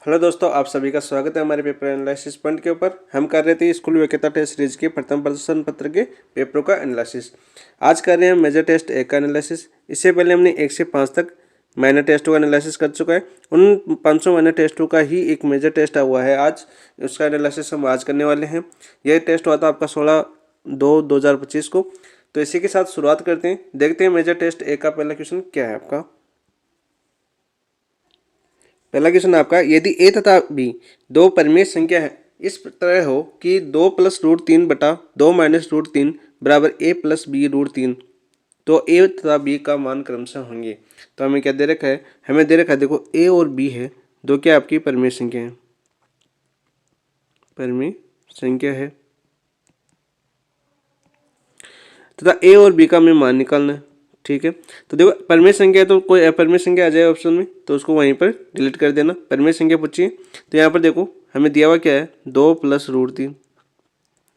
Hello दोस्तों, आप सभी का स्वागत है हमारे पेपर एनालिसिस पॉइंट के ऊपर। हम कर रहे थे स्कूल योग्यता टेस्ट सीरीज के प्रथम प्रश्न पत्र के पेपरों का एनालिसिस। आज कर रहे हैं मेजर टेस्ट 1 का एनालिसिस। इससे पहले हमने 1 से 5 तक माइनर टेस्टों का एनालिसिस कर चुका है। उन 500 माइनर टेस्टों का ही एक मेजर टेस्ट हुआ है आज, उसका एनालिसिस हम आज करने वाले हैं। यह टेस्ट हुआ था आपका 16/2/2025 को। तो इसी के साथ शुरुआत करते हैं, देखते हैं मेजर टेस्ट 1 का पहला क्वेश्चन क्या है आपका। पहला क्वेश्चन आपका, यदि ए तथा बी दो परिमेय संख्या है, इस तरह हो कि 2 + √3 बटा 2 - √3 बराबर a + b√3, तो ए तथा बी का मान क्रमशः होंगे। तो हमें क्या दे रखा है, हमें दे रखा है, देखो ए और बी है, दो क्या आपकी परिमेय संख्या है, परिमेय संख्या है, तथा ए और बी का हमें मान निकालना है। ठीक है, तो देखो परिमेय संख्या है तो कोई अपरिमेय संख्या आ जाए ऑप्शन में, तो उसको वहीं पर डिलीट कर देना। परिमेय संख्या पूछिए तो यहाँ पर देखो हमें दिया हुआ क्या है, 2 + √3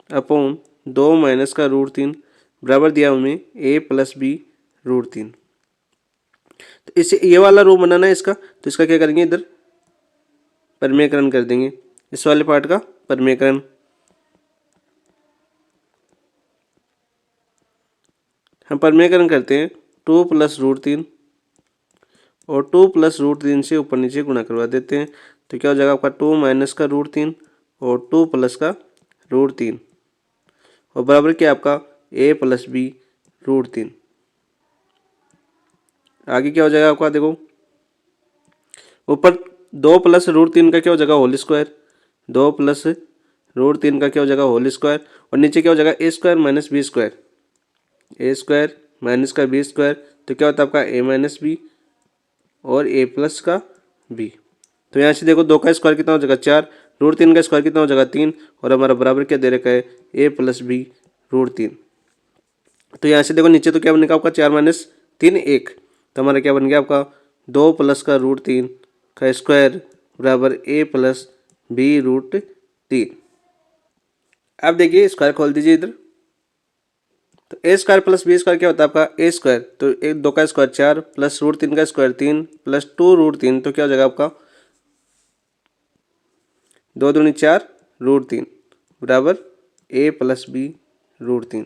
अपॉन 2 - √3 बराबर दिया हमें a + b√3। तो इसे ये वाला रो बनाना है इसका, तो इसका क्या करेंगे, इधर परिमेयकरण कर देंगे, इस वाले पार्ट का परिमेयकरण। हम परिमेयकरण करते हैं 2 + √3 और 2 + √3 से ऊपर नीचे गुणा करवा देते हैं। तो क्या हो जाएगा आपका 2 - √3 और 2 + √3 और बराबर क्या आपका a + b√3। आगे क्या हो जाएगा आपका, देखो ऊपर 2 + √3 का क्या हो जाएगा होल स्क्वायर, 2 + √3 का क्या हो जाएगा होल स्क्वायर, और नीचे क्या हो जाएगा a² - b², a² - का b², तो क्या होता है आपका a - b और a + का b। तो यहाँ से देखो 2 का स्क्वायर कितना हो जाएगा 4, √3 का स्क्वायर कितना हो जाएगा 3, और हमारा बराबर क्या दे रखा है a + b√3। तो यहाँ से देखो नीचे तो क्या बनेगा आपका 4 - 3 1, तो हमारा क्या बन गया आपका 2 + का √3 का स्क्वायर बराबर a + b√3। अब देखिए स्क्वायर खोल दीजिए इधर, तो a² + b² क्या होता है आपका a², तो 2 का स्क्वायर 4 + √3 का स्क्वायर 3 + 2√3, तो क्या हो जाएगा आपका 2 दूनी 4 √3 बराबर a + b√3।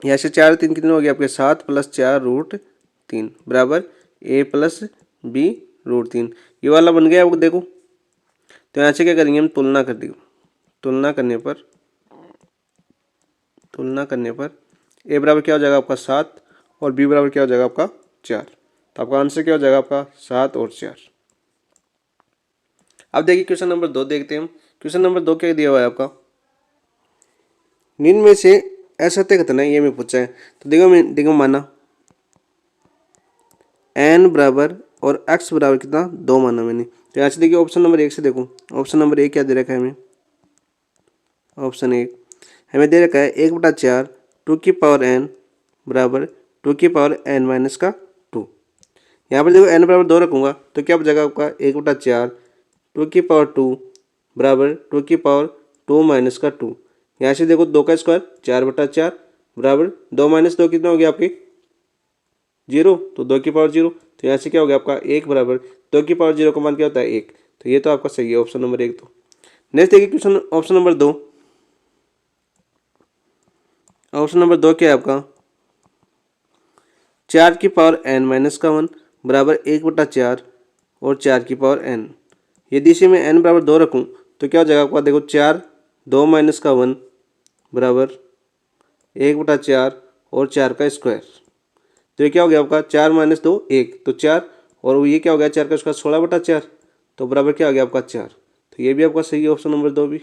यहाँ से 4 3 कितने हो गए आपके 7 + 4√3 बराबर a + b√3। ये वाला बन गया आपको देखो। तो यहाँ से क्या करेंगे हम, तुलना कर दी, तुलना करने पर a बराबर क्या हो जाएगा आपका 7 और b बराबर क्या हो जाएगा आपका 4। तो आपका आंसर क्या हो जाएगा आपका 7 और 4। अब देखिए क्वेश्चन नंबर 2 देखते हैं हम। क्वेश्चन नंबर 2 क्या दिया हुआ है आपका, निम्न में से असत्य कथन है, ये में पूछा है। तो देखो माना n बराबर और x बराबर कितना 2 माना मैंने। तो यहाँ से देखिए ऑप्शन नंबर 1 से देखो, ऑप्शन नंबर 1 क्या दे रखा है हमें, ऑप्शन 1 हमें दे रखा है 1/4 2n बराबर 2n - का 2। यहाँ पर देखो n बराबर 2 रखूँगा तो क्या बचेगा आपका 1/4 2 बराबर 2 का 2। यहाँ से देखो 2 का स्क्वायर 4/4 बराबर 2 - 2 कितना हो गया आपके 0, तो 2 की पावर 0। तो यहाँ से क्या हो गया आपका 1 बराबर 2 की पावर 0 का मान क्या होता है 1। तो ये तो आपका सही है ऑप्शन नंबर 1। तो नेक्स्ट देखिए question option number 2। Option number 2 क्या है आपका 4n - 1 बराबर 1/4 और 4n। यदि इसे मैं n बराबर 2 रखूँ तो क्या हो जाएगा आपका, देखो 4 2 - 1 बराबर 1/4 और 4 का स्क्वायर। तो ये क्या हो गया आपका 4 - 2 1, तो 4, और ये क्या हो गया 4 का स्क्वायर 16/4, तो बराबर क्या हो गया आपका 4। तो ये भी आपका सही है ऑप्शन नंबर 2 भी।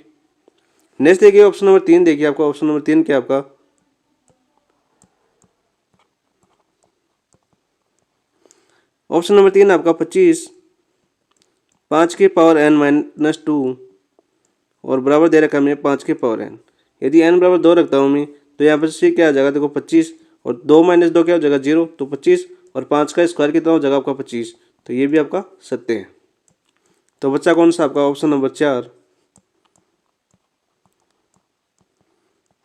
नेक्स्ट देखिए ऑप्शन नंबर 3, देखिए आपका ऑप्शन नंबर 3 क्या आपका, ऑप्शन नंबर 3 आपका 25 5n - 2 और बराबर दे रखा है हमने 5n। यदि n बराबर 2 रखता हूँ मैं तो यहाँ पर से क्या आ जाएगा, देखो 25 और 2 - 2 क्या हो जाएगा 0, तो 25 और 5 का स्क्वायर कितना हो जाएगा आपका 25। तो ये भी आपका सत्य है। तो बच्चा कौन सा आपका ऑप्शन नंबर 4।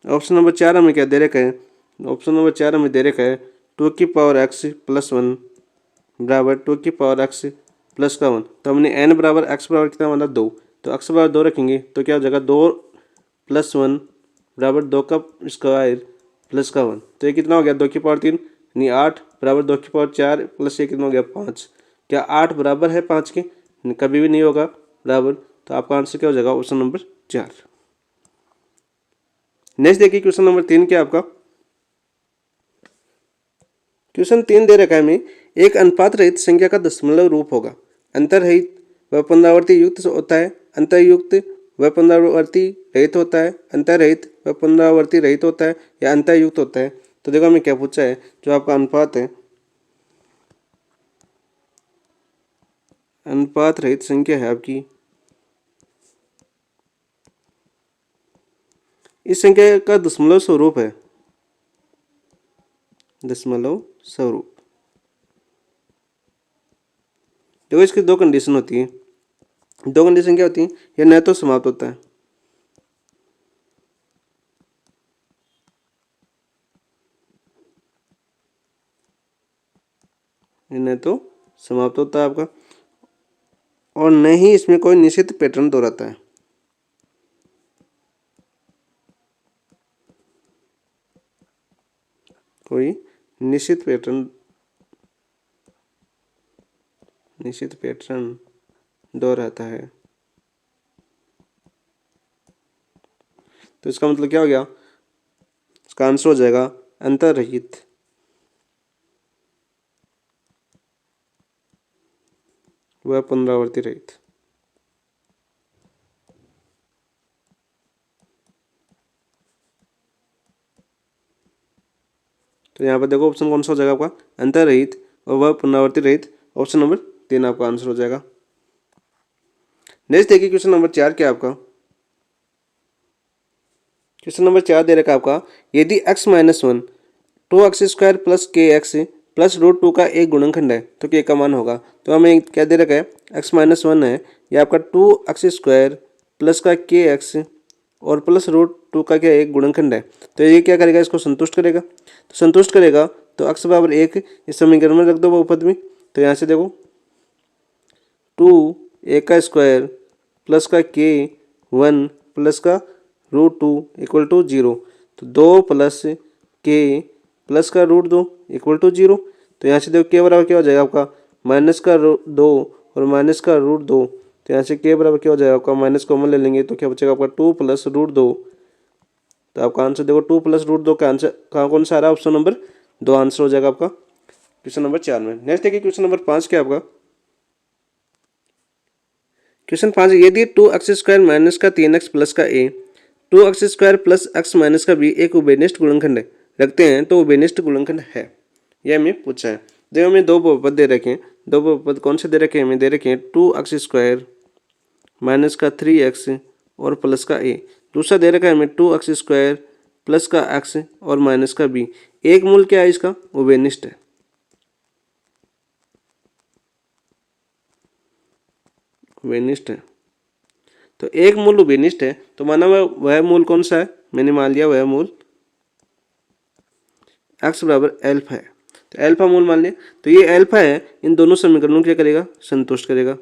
ऑप्शन नंबर 4 हमें क्या दे रखा है, ऑप्शन नंबर 4 हमें दे रखा है 2x + 1 बराबर 2x प्लस का 1। तो हमने n बराबर x बराबर कितना माना 2, तो x बराबर 2 रखेंगे तो क्या हो जाएगा 2 + 1 बराबर 2 का स्क्वायर प्लस का 1। तो ये कितना हो गया 2 की पावर 3 यानी 8 बराबर 2 की पावर 4 प्लस ये कितना हो गया 5। क्या 8 बराबर है 5 के? कभी भी नहीं होगा बराबर। तो आपका आंसर क्या हो जाएगा ऑप्शन नंबर 4। नेक्स्ट देखिए क्वेश्चन नंबर 3 क्या आपका। क्वेश्चन 3 दे रखा है हमें, एक अनुपात रहित संख्या का दशमलव रूप होगा। अंतर रहित व पुनरावर्ती युक्त होता है, अंतर युक्त व पुनरावर्ती रहित होता है, अंतर रहित व पुनरावर्ती रहित होता है, या अंतर युक्त होता है। तो देखो हमें क्या पूछा है, जो आपका अनुपात है, अनुपात रहित संख्या है आपकी, इस संख्या का दशमलव स्वरूप है, दशमलव स्वरूप। देखो इसकी दो कंडीशन होती है। दो कंडीशन क्या होती है, यह न तो समाप्त होता है, न तो समाप्त होता है आपका, और न ही इसमें कोई निश्चित पैटर्न दोहराता है। कोई निश्चित पैटर्न दोहराता है। तो इसका मतलब क्या हो गया, इसका आंसर हो जाएगा अंतररहित व पुनरावर्ती रहित। तो यहाँ पर देखो ऑप्शन कौन सा हो जाएगा आपका, अंतररहित और वह पुनरावर्ती रहित। ऑप्शन नंबर 3 आपका आंसर हो जाएगा। नेक्स्ट देखिए क्वेश्चन नंबर 4 क्या आपका। क्वेश्चन नंबर 4 दे रखा आपका, यदि x - 1 2x² प्लस के एक्स प्लस √2 का एक गुणनखंड है तो k का मान होगा। तो हमें क्या दे रखा है, x - 1 है, ये आपका 2x² प्लस का के एक्स और प्लस √2 का क्या एक गुणनखंड है। तो ये क्या करेगा, इसको संतुष्ट करेगा। तो संतुष्ट करेगा तो x बराबर 1 इस समीकरण में रख दो बहुपद में। तो यहाँ से देखो 2a² प्लस का के 1 प्लस का √2 = 0। तो 2 प्लस के प्लस का √2 = 0। तो यहाँ से देखो के बराबर क्या हो जाएगा आपका -2 और माइनस का √2। तो यहाँ से के बराबर क्या हो जाएगा आपका, माइनस कॉमन ले लेंगे तो क्या बचेगा आपका 2 + √2। तो आपका आंसर देखो 2 + √2 का आंसर कहाँ कौन सा आ रहा है, ऑप्शन नंबर 2 आंसर हो जाएगा आपका क्वेश्चन नंबर 4 में। नेक्स्ट देखिए क्वेश्चन नंबर 5 क्या आपका। क्वेश्चन 5, यदि 2x² माइनस का 3x प्लस का a 2x² plus x minus का b एक उभयनिष्ठ गुणनखंड रखते हैं तो उभयनिष्ठ गुणनखंड है, यह हमें पूछा है। देखो हमें दो बहुपद दे रखे हैं। दो बहुपद कौन से दे रखे हैं, हमें दे रखे हैं 2x² माइनस का 3x और प्लस का a। दूसरा दे रखा है हमें 2x² प्लस का x और माइनस का b। एक मूल क्या है इसका, उभयनिष्ठ है। उभयनिष्ठ है तो एक मूल उभयनिष्ठ है तो माना वह मूल कौन सा है, मैंने मान लिया वह मूल x बराबर एल्फा है। तो एल्फा मूल मान लिया, तो ये एल्फा है, इन दोनों समीकरणों क्या करेगा, संतुष्ट करेगा।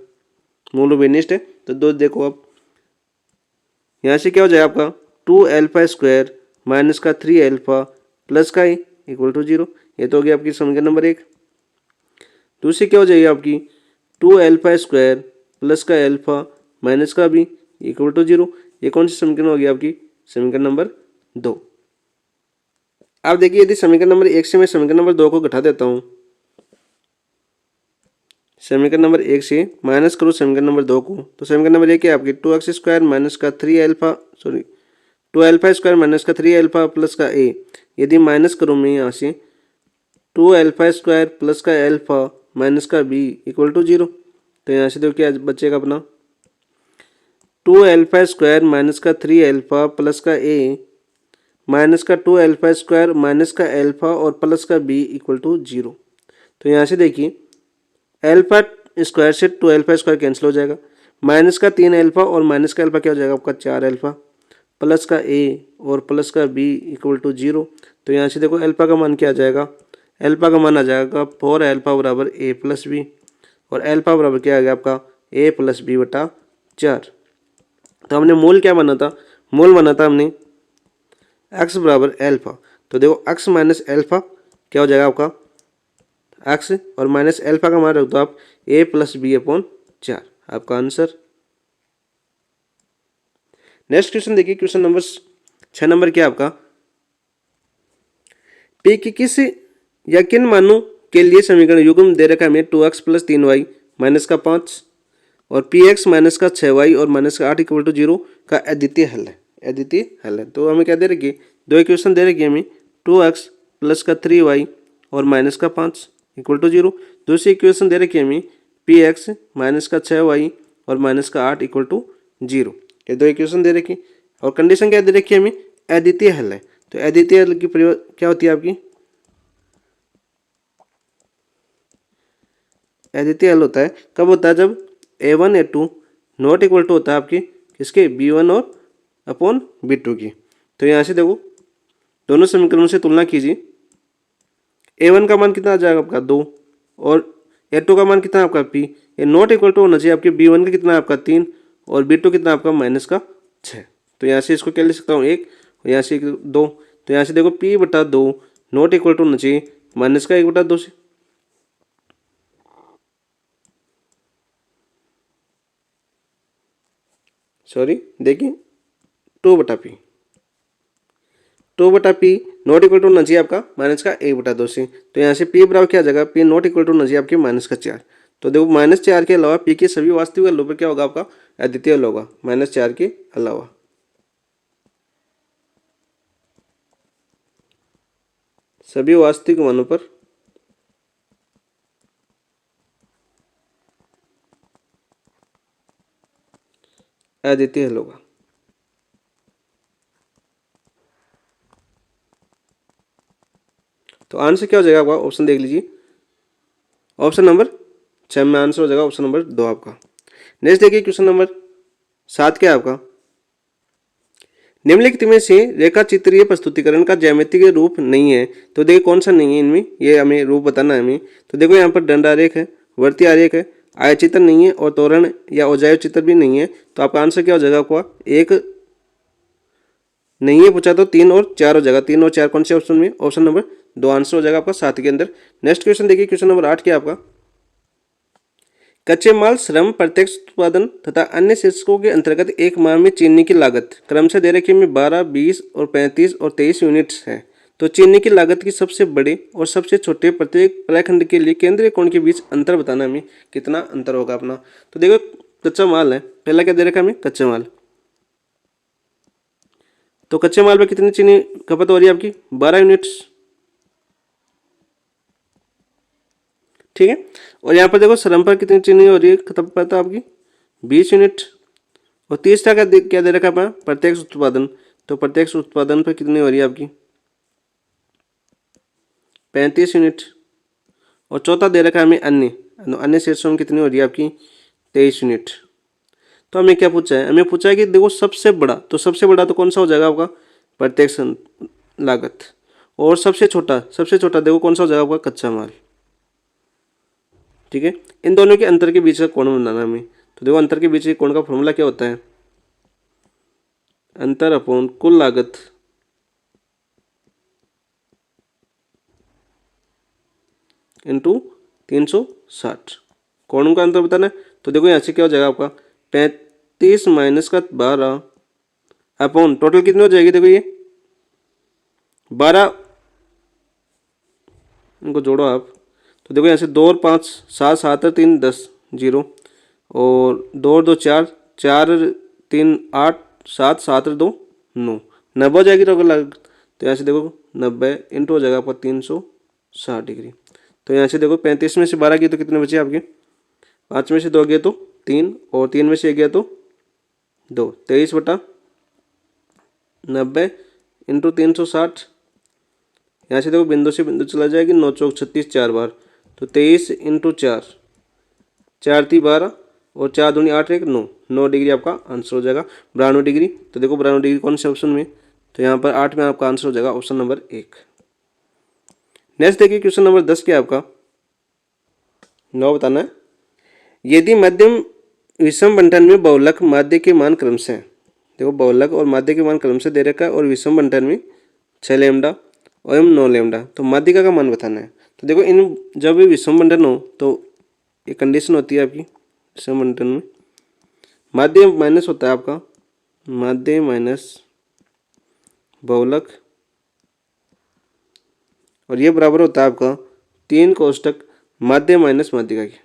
मूल उभयनिष्ठ है तो दो देखो अब यहाँ से क्या हो जाएगा आपका 2α² माइनस का 3α प्लस का = 0। ये तो हो गया आपकी समीकरण नंबर 1। दूसरी क्या हो जाएगी आपकी 2α² प्लस का अल्फा माइनस का b = 0। ये कौन सी समीकरण होगी आपकी, समीकरण नंबर 2। अब देखिए यदि समीकरण नंबर 1 से मैं समीकरण नंबर 2 को घटा देता हूँ, समीकरण नंबर 1 से माइनस करो समीकरण नंबर 2 को, तो समीकरण नंबर 1 है आपकी 2x² माइनस का 2α² माइनस का 3α प्लस का a। यदि माइनस करो मैं यहाँ से 2α² प्लस का अल्फा माइनस का b = 0। तो यहाँ से देखो क्या बचेगा अपना 2α² माइनस का 3α प्लस का a माइनस का 2α² माइनस का अल्फा और प्लस का b = 0। तो यहाँ से देखिए अल्फा स्क्वायर से 2α² कैंसिल हो जाएगा, माइनस का 3α और माइनस का अल्फा क्या हो जाएगा आपका 4α प्लस का a और प्लस का b = 0। तो यहाँ से देखो अल्फा का मान क्या आ जाएगा, अल्फा का मान आ जाएगा 4α बराबर a प्लस b और अल्फा बराबर क्या आ गया आपका a प्लस बी बटा 4। तो हमने मूल क्या बना था, मूल बना था हमने x बराबर अल्फा। तो देखो x माइनस अल्फा क्या हो जाएगा आपका x, और माइनस अल्फा का मान रख दो आप a प्लस बी अपॉन 4, आपका आंसर। नेक्स्ट क्वेश्चन देखिए, क्वेश्चन नंबर 6 नंबर क्या आपका, p की किस या किन मानों के लिए समीकरण युग्म दे रखा है हमें 2x प्लस 3y माइनस का 5 और पी एक्स माइनस का 6y और माइनस का 8 इक्वल टू 0 का अद्वितीय हल है, अद्वितीय हल है। तो हमें क्या दे रखी है, दो इक्वेशन दे रखी है हमें 2x प्लस का 3y और माइनस का 5 इक्वल टू 0। दूसरी इक्वेशन दे रखी है हमें पी एक्स माइनस का 6y और माइनस का 8 इक्वल टू 0। ये दो इक्वेशन दे रखी और कंडीशन क्या दे रखी है हमें, अद्वितीय हल है। तो अद्वितीय हल की प्रयोग क्या होती है आपकी, अद्वितीय हल होता है कब होता है, जब a1 a2 not equal to होता है आपकी किसके b1 और अपॉन b2 की। तो यहाँ से देखो दोनों समीकरणों से तुलना कीजिए, a1 का मान कितना आ जाएगा आपका 2 और a2 का मान कितना आपका p, ये नॉट इक्वल टू होना चाहिए आपके b1 का कितना आपका 3 और b2 कितना आपका माइनस का 6। तो यहाँ से इसको क्या लिख सकता हूँ 1 और यहाँ से 2। तो यहाँ से देखो p बटा 2 नॉट इक्वल टू होना चाहिए माइनस का 1 बटा 2 से। सॉरी देखिए 2 बटा पी, 2 बटा पी नॉट इक्वल टू होना चाहिए आपका माइनस का 1 बटा 2 से। तो यहाँ से पी बराबर क्या आ जाएगा, पी नॉट इक्वल टू होना चाहिए आपके माइनस का 4। तो देखो माइनस 4 के अलावा पी के सभी वास्तविक हलों पर क्या होगा आपका अद्वितीय हल होगा, माइनस 4 के अलावा। सभी वास्तविक मानों पर अद्वितीय हल होगा। तो आंसर क्या हो जाएगा आपका, ऑप्शन देख लीजिए, ऑप्शन नंबर 6 में आंसर हो जाएगा ऑप्शन नंबर 2 आपका। नेक्स्ट देखिए क्वेश्चन नंबर 7 क्या है आपका, निम्नलिखित में से रेखा चित्रीय प्रस्तुतिकरण का ज्यामितीय रूप नहीं है। तो देखिए कौन सा नहीं है इनमें, ये हमें रूप बताना है हमें। तो देखो यहाँ पर दंडारेख है, वर्ती आरेख है, आयचित्र नहीं है और तोरण या औजाय चित्र भी नहीं है। तो आपका आंसर क्या हो जाएगा आपका, एक नहीं है पूछा तो 3 और 4 हो जाएगा। 3 और 4 कौन से ऑप्शन में, ऑप्शन नंबर 2 आंसर हो जाएगा आपका 7 के अंदर। नेक्स्ट क्वेश्चन देखिए क्वेश्चन नंबर 8 क्या आपका, कच्चे माल श्रम प्रत्यक्ष उत्पादन तथा अन्य शीर्षकों के अंतर्गत एक माह में चीनी की लागत क्रमशः दे रखी में 12, 20 और 35 और 23 यूनिट्स है। तो चीनी की लागत की सबसे बड़े और सबसे छोटे प्रत्येक प्रखंड के लिए केंद्रीय कोण के बीच अंतर बताना हमें, कितना अंतर होगा अपना। तो देखो कच्चा माल है, पहला क्या दे रखा हमें कच्चा माल। तो कच्चे माल पर कितनी चीनी खपत हो रही है आपकी 12 यूनिट्स, ठीक है। और यहाँ पर देखो श्रम पर कितनी चीनी हो रही है खपत आपकी 20 यूनिट। और तीसरा क्या दे रखा है अपना प्रत्यक्ष उत्पादन। तो प्रत्यक्ष उत्पादन पर कितनी हो रही है आपकी 35 यूनिट। और चौथा दे रखा है हमें अन्य, अन्य शीर्षों में कितनी हो रही है आपकी 23 यूनिट। तो हमें क्या पूछा है, हमें पूछा है कि देखो सबसे बड़ा, तो सबसे बड़ा तो कौन सा हो जाएगा आपका प्रत्यक्ष लागत, और सबसे छोटा देखो कौन सा हो जाएगा आपका कच्चा माल, ठीक है। इन दोनों के अंतर के बीच का कोण बनाना हमें। तो देखो अंतर के बीच के कोण का फॉर्मूला क्या होता है, अंतर अपॉन कुल लागत इंटू 360, कोणों का अंतर बताना है। तो देखो यहाँ से क्या हो जाएगा आपका 35 माइनस का 12 अपॉन टोटल कितनी हो जाएगी, देखो ये 12, इनको जोड़ो आप। तो देखो यहाँ से 2 और 5 7, 7 और 3 10 0 और 2 और 2 4, 4 और 3 8, 7 7 और 2 9, 90 हो जाएगी टोटल लागत। तो यहाँ से देखो 90 इंटू हो जाएगा आपका 360 डिग्री। तो यहाँ से देखो 35 में से 12 गए तो कितने बचे आपके, 5 में से 2 गए तो 3 और 3 में से 1 गया तो 2, 23 बटा 90 इंटू 360। यहाँ से देखो बिंदु से बिंदु चला जाएगी, 9 चौक 36 4 बार। तो 23 इंटू 4, 4 3 12 और 4 दूनी 8 1 9, 9 डिग्री आपका आंसर हो जाएगा 92 डिग्री। तो देखो 92 डिग्री कौन से ऑप्शन में, तो यहाँ पर 8 में आपका आंसर हो जाएगा ऑप्शन नंबर 1। नेक्स्ट देखिए क्वेश्चन नंबर 10 क्या है आपका, 9 बताना है। यदि मध्यम विषम बंटन में बहुलक माध्य के मान क्रमशः, देखो बहुलक और माध्य के मान क्रमशः दे रखा है और विषम बंटन में 6 लेमडा एवं 9 लेमडा, तो माध्यिका का मान बताना है। तो देखो इन जब भी विषम बंटन हो तो ये कंडीशन होती है आपकी, विषम बंटन में माध्य माइनस होता है आपका माध्य माइनस बहुलक, और ये बराबर होता है आपका 3 कोष्टक माध्य माइनस माध्यिका की,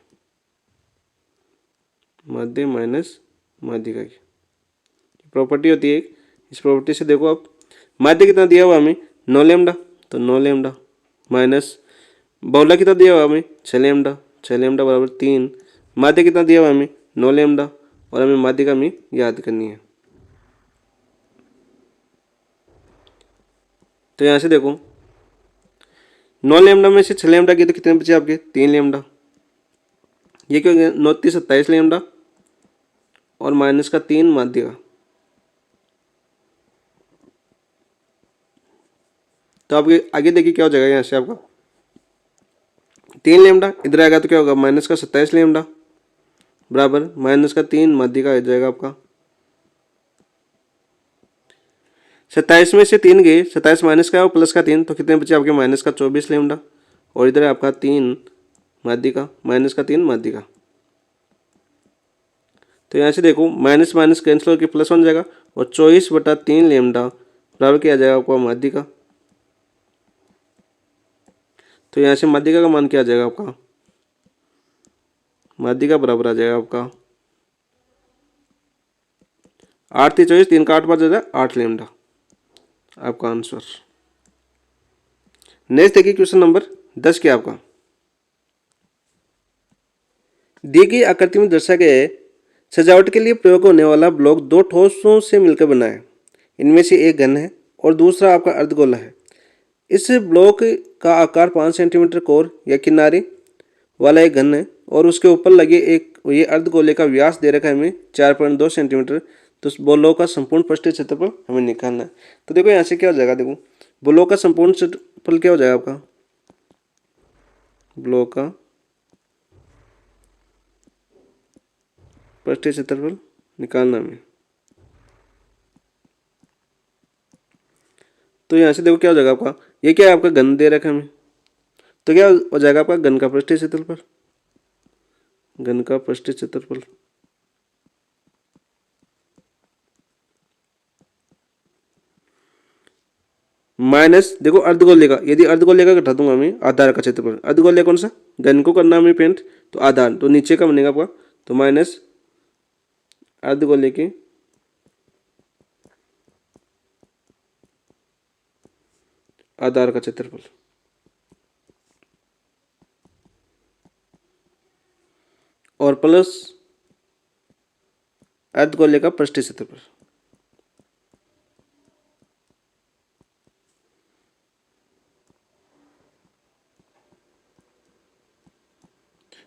माध्य माइनस माध्यिका की प्रॉपर्टी होती है। इस प्रॉपर्टी से देखो आप माध्य कितना दिया हुआ हमें 9 लेमडा, तो 9 लेमडा माइनस बहुलक कितना दिया हुआ हमें 6 लेमडा, 6 लेमडा बराबर 3, माध्य कितना दिया हुआ हमें 9 लेमडा, और हमें माध्यिका हमें याद करनी है। तो यहाँ से देखो 9 लेमडा में से 6 लेमडा की तो कितने बचे आपके 3 लेमडा, ये क्या हो गया 9 3 27 लेमडा और माइनस का 3 माध्यिका। तो आपके आगे देखिए क्या हो जाएगा, यहाँ से आपका 3 लेमडा इधर आएगा तो क्या होगा माइनस का 27 लेमडा बराबर माइनस का 3 माध्यिका आ जाएगा आपका। 27 में से 3 गए, 27 माइनस का और प्लस का 3, तो कितने बचे आपके माइनस का 24 लेमडा, और इधर है आपका 3 माध्यिका, माइनस का 3 माध्यिका। तो यहाँ से देखो माइनस माइनस कैंसिल होकर प्लस बन जाएगा, और 24/3 लेमडा बराबर क्या आ जाएगा आपका माध्यिका। तो यहाँ से माध्यिका का मान क्या आ जाएगा आपका, माध्यिका बराबर आ जाएगा आपका 8 3 24, 3 का 8 बार जाएगा 8 लेमडा, आपका आंसर। नेक्स्ट देखिए क्वेश्चन नंबर 10 क्या आपका, दी गई आकृति में दर्शाए गए सजावट के लिए प्रयोग होने वाला ब्लॉक 2 ठोसों से मिलकर बना है। इनमें से एक घन है और दूसरा आपका अर्धगोला है। इस ब्लॉक का आकार 5 सेंटीमीटर कोर या किनारे वाला एक घन है और उसके ऊपर लगे एक ये अर्धगोले का व्यास दे रखा है हमें 4.2 सेंटीमीटर। तो उस ब्लॉक का संपूर्ण पृष्ठीय क्षेत्रफल हमें निकालना है। तो देखो यहाँ से क्या हो जाएगा, देखो ब्लॉक का संपूर्ण क्षेत्रफल क्या हो जाएगा आपका, ब्लॉक का पृष्ठीय क्षेत्रफल निकालना हमें। तो यहाँ से देखो क्या हो जाएगा आपका, ये क्या है आपका घन दे रखा है हमें, तो क्या हो जाएगा आपका घन का पृष्ठीय क्षेत्रफल, घन का पृष्ठीय क्षेत्रफल माइनस देखो अर्धगोले का, यदि अर्धगोले का घटा दूंगा मैं आधार का क्षेत्रफल, अर्धगोले कौन सा घन को करना हमें पेंट, तो आधार तो नीचे का बनेगा आपका, तो माइनस अर्धगोले के आधार का क्षेत्रफल और प्लस अर्धगोले का पृष्ठीय क्षेत्रफल।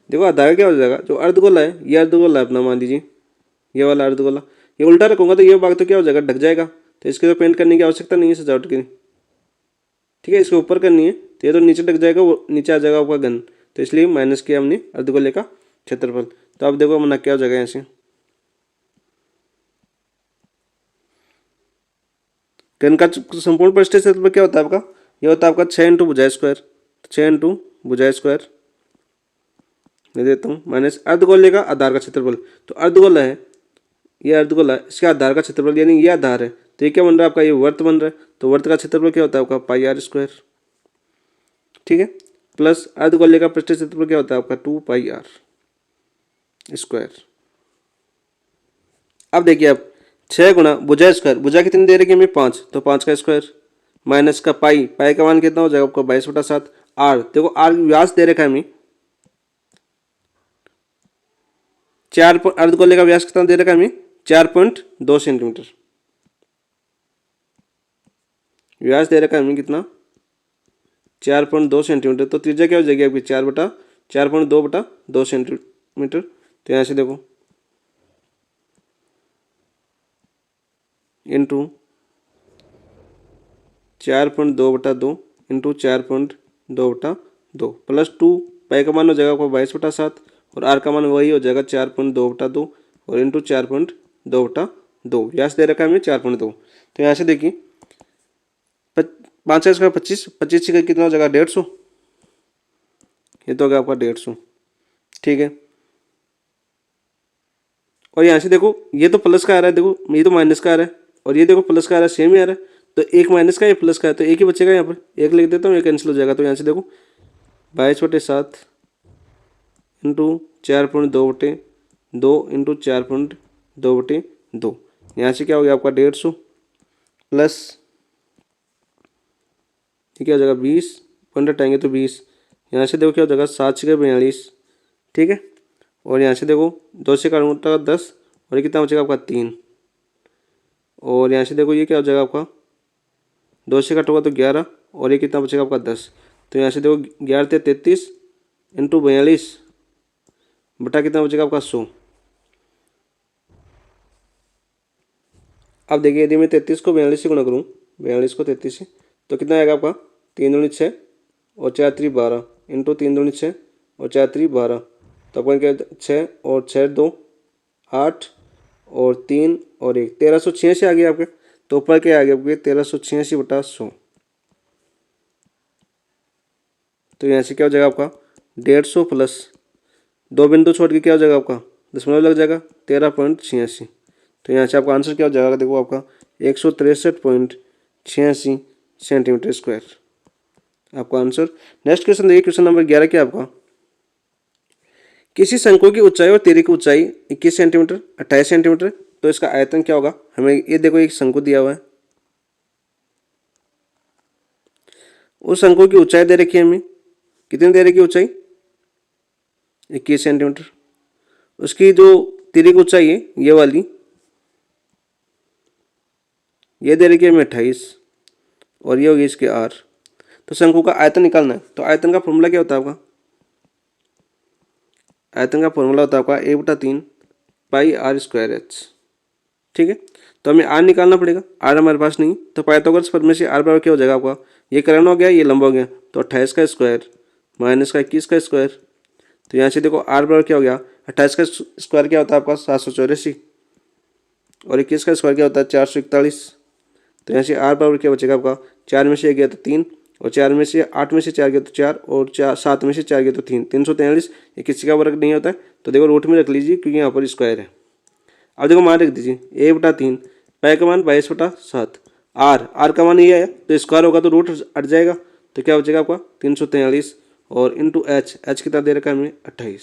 देखो आधार क्या हो जाएगा, जो अर्धगोला है ये अर्धगोला है अपना, मान लीजिए ये वाला अर्धगोला, ये उल्टा रखूंगा तो ये भाग तो क्या हो जाएगा ढक जाएगा, तो इसके तो पेंट करने की आवश्यकता नहीं है सजावट की, ठीक है। इसके ऊपर करनी है तो ये तो नीचे ढक जाएगा, वो नीचे आ जाएगा आपका घन, तो इसलिए माइनस किया हमने अर्धगोले का क्षेत्रफल। तो अब देखो मना क्या हो जाएगा, यहाँ से घन का संपूर्ण पृष्ठीय क्षेत्रफल क्या होता है आपका, ये होता है आपका 6 इंटू भुजा स्क्वायर, 6 इंटू भुजा स्क्वायर दे देता हूँ माइनस अर्धगोले का आधार का क्षेत्रफल, तो अर्धगोला है ये अर्धगोला है, इसके आधार का क्षेत्रफल यानी ये आधार है, तो ये क्या बन रहा है आपका, ये वर्त बन रहा है, तो वर्त का क्षेत्रफल क्या होता है आपका पाई आर स्क्वायर, ठीक है, प्लस अर्धगोले का पृष्ठीय क्षेत्रफल क्या होता है आपका 2 पाई आर स्क्वायर। अब देखिए आप 6 गुणा भुजा स्क्वायर, भुजा कितनी दे रही है हमें 5, तो 5 का स्क्वायर माइनस का पाई, पाई का मान कितना हो जाएगा आपका 22/7, आर देखो आर व्यास दे रखा है हमें 4, अर्धगोले का व्यास कितना दे रखा है हमें 4.2 सेंटीमीटर, व्यास दे रखा है हमें कितना 4.2 सेंटीमीटर, तो त्रिज्या क्या हो जाएगी आपकी 4.2/2 सेंटीमीटर। तो यहाँ से देखो इंटू 4.2/2 इंटू 4.2/2 प्लस 2 पाई का मान हो जाएगा आपको 22/7 और आर का मान वही हो जाएगा 4.2/2 और इंटू 4.2/2। यहाँ से दे रखा है हमें 4.2। तो यहाँ से देखिए 5 का 25, 25 का कितना हो जाएगा 150, ये तो हो गया आपका 150। ठीक है, और यहाँ से देखो ये तो प्लस का आ रहा है, देखो ये तो माइनस का आ रहा है, और ये देखो प्लस का आ रहा है, सेम ही आ रहा है। तो एक माइनस का ये प्लस का है, तो एक ही बचेगा यहाँ पर, एक लिख देता हूँ, ये कैंसिल हो जाएगा। तो यहाँ से देखो 22/7 इंटू 4.2/2 इंटू 4.2/2। यहाँ से क्या हो गया आपका 150 प्लस ये क्या हो जाएगा 20, पॉइंट हटाएंगे तो 20। यहाँ से देखो क्या हो जाएगा 7×42। ठीक है, और यहाँ से देखो 2 से काटूंगा 10 और ये कितना बचेगा आपका 3। और यहाँ से देखो ये क्या हो जाएगा आपका 2 से काटूंगा तो 11 और ये कितना बचेगा आपका 10। तो यहाँ से देखो 11×33 इंटू 42 बटा कितना बचेगा आपका 100। अब देखिए यदि मैं 33 को 42 से गुणा करूँ, 42 को 33 से, तो कितना आएगा आपका 3 दूनी 6 और 4 3 12 इंटू 3 दूनी 6 और 4 3 12। तो आपका क्या 6 और 6 2 8 और 3 और 1 1386 आ गया आपके। तो ऊपर क्या आ गया आपके 1386/100। तो यहाँ से क्या हो जाएगा आपका 150 प्लस 2 बिंदु छोड़ के क्या हो जाएगा आपका दशमलव लग जाएगा 13.86। तो यहाँ से आपका आंसर क्या हो जाएगा, देखो आपका 163.86 सेंटीमीटर स्क्वायर आपका आंसर। नेक्स्ट क्वेश्चन देखिए, क्वेश्चन नंबर 11 क्या आपका, किसी शंकु की ऊंचाई और तीर की ऊंचाई 21 सेंटीमीटर 28 सेंटीमीटर, तो इसका आयतन क्या होगा। हमें ये देखो एक शंकु दिया हुआ है, उस शंकु की ऊंचाई दे रखी है हमें, कितनी दे रखी है ऊंचाई 21 सेंटीमीटर। उसकी जो तीर की ऊंचाई है ये वाली, ये दे रखी है हमें 28 और ये होगी इसके आर। तो शंकु का आयतन निकालना है, तो आयतन का फॉर्मूला क्या होता है आपका, आयतन का फॉर्मूला होता है आपका 1/3 पाई आर स्क्वायर एच। ठीक है, तो हमें आर निकालना पड़ेगा, आर हमारे पास नहीं, तो पाइथागोरस प्रमेय से आर बराबर क्या हो जाएगा आपका, ये कर्ण हो गया ये लंब हो गया, तो 28 का स्क्वायर माइनस का 21 का स्क्वायर। तो यहाँ से देखो आर बराबर क्या हो गया, 28 का स्क्वायर क्या होता है आपका 784 और 21 का स्क्वायर क्या होता है 441। तो यहाँ से आर बराबर क्या बचेगा आपका, 4 में से 1 गया तो 3 और 4 में से 8 में से 4 गया तो 4 और 7 में से 4 गया तो 3, 343। ये किसी का वर्ग नहीं होता है, तो देखो रूट में रख लीजिए क्योंकि यहाँ पर स्क्वायर है। अब देखो मान रख दीजिए 1/3 पाई का मान 22/7, आर का मान ये है तो स्क्वायर होगा तो रूट हट जाएगा, तो क्या बचेगा आपका 343 और इंटू एच कितना दे रखा है हमें 28।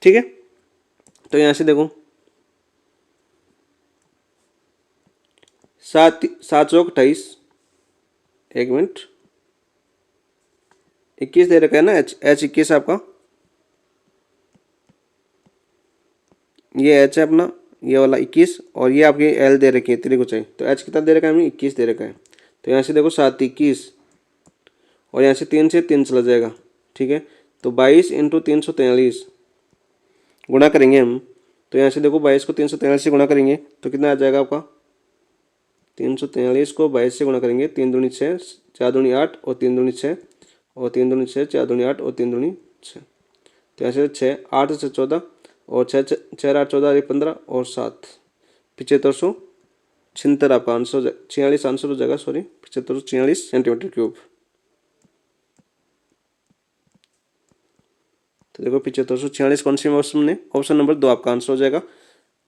ठीक है, तो यहाँ से देखो 7×7=28, 1 मिनट 21 दे रखा है ना, एच 21 आपका, ये एच है अपना ये वाला 21 और ये आपकी एल दे रखी है तीर की ऊंचाई, तो एच कितना दे रखा है हमें 21 दे रखा है। तो यहाँ से देखो 7×21 और यहाँ से 3 से 3 चला जाएगा। ठीक है, तो 22 इंटू 343 गुणा करेंगे हम, तो यहाँ से देखो 22 को 343 से गुणा करेंगे तो कितना आ जाएगा आपका 343 को 22 से गुणा करेंगे, 3 दूनी 6 4 दूनी 8 और 3 दूनी 6 और 3 दूनी 6 4 दूनी 8 और 3 दूनी 6। तो यहाँ से 6 8 से 14 और 6 4 8 14 15 और 7 7576 आपका आंसर 46 आंसर हो जाएगा, सॉरी 7546 सेंटीमीटर क्यूब। तो देखो 7546 कौन सी ऑप्शन में, ऑप्शन नंबर 2 आपका आंसर हो जाएगा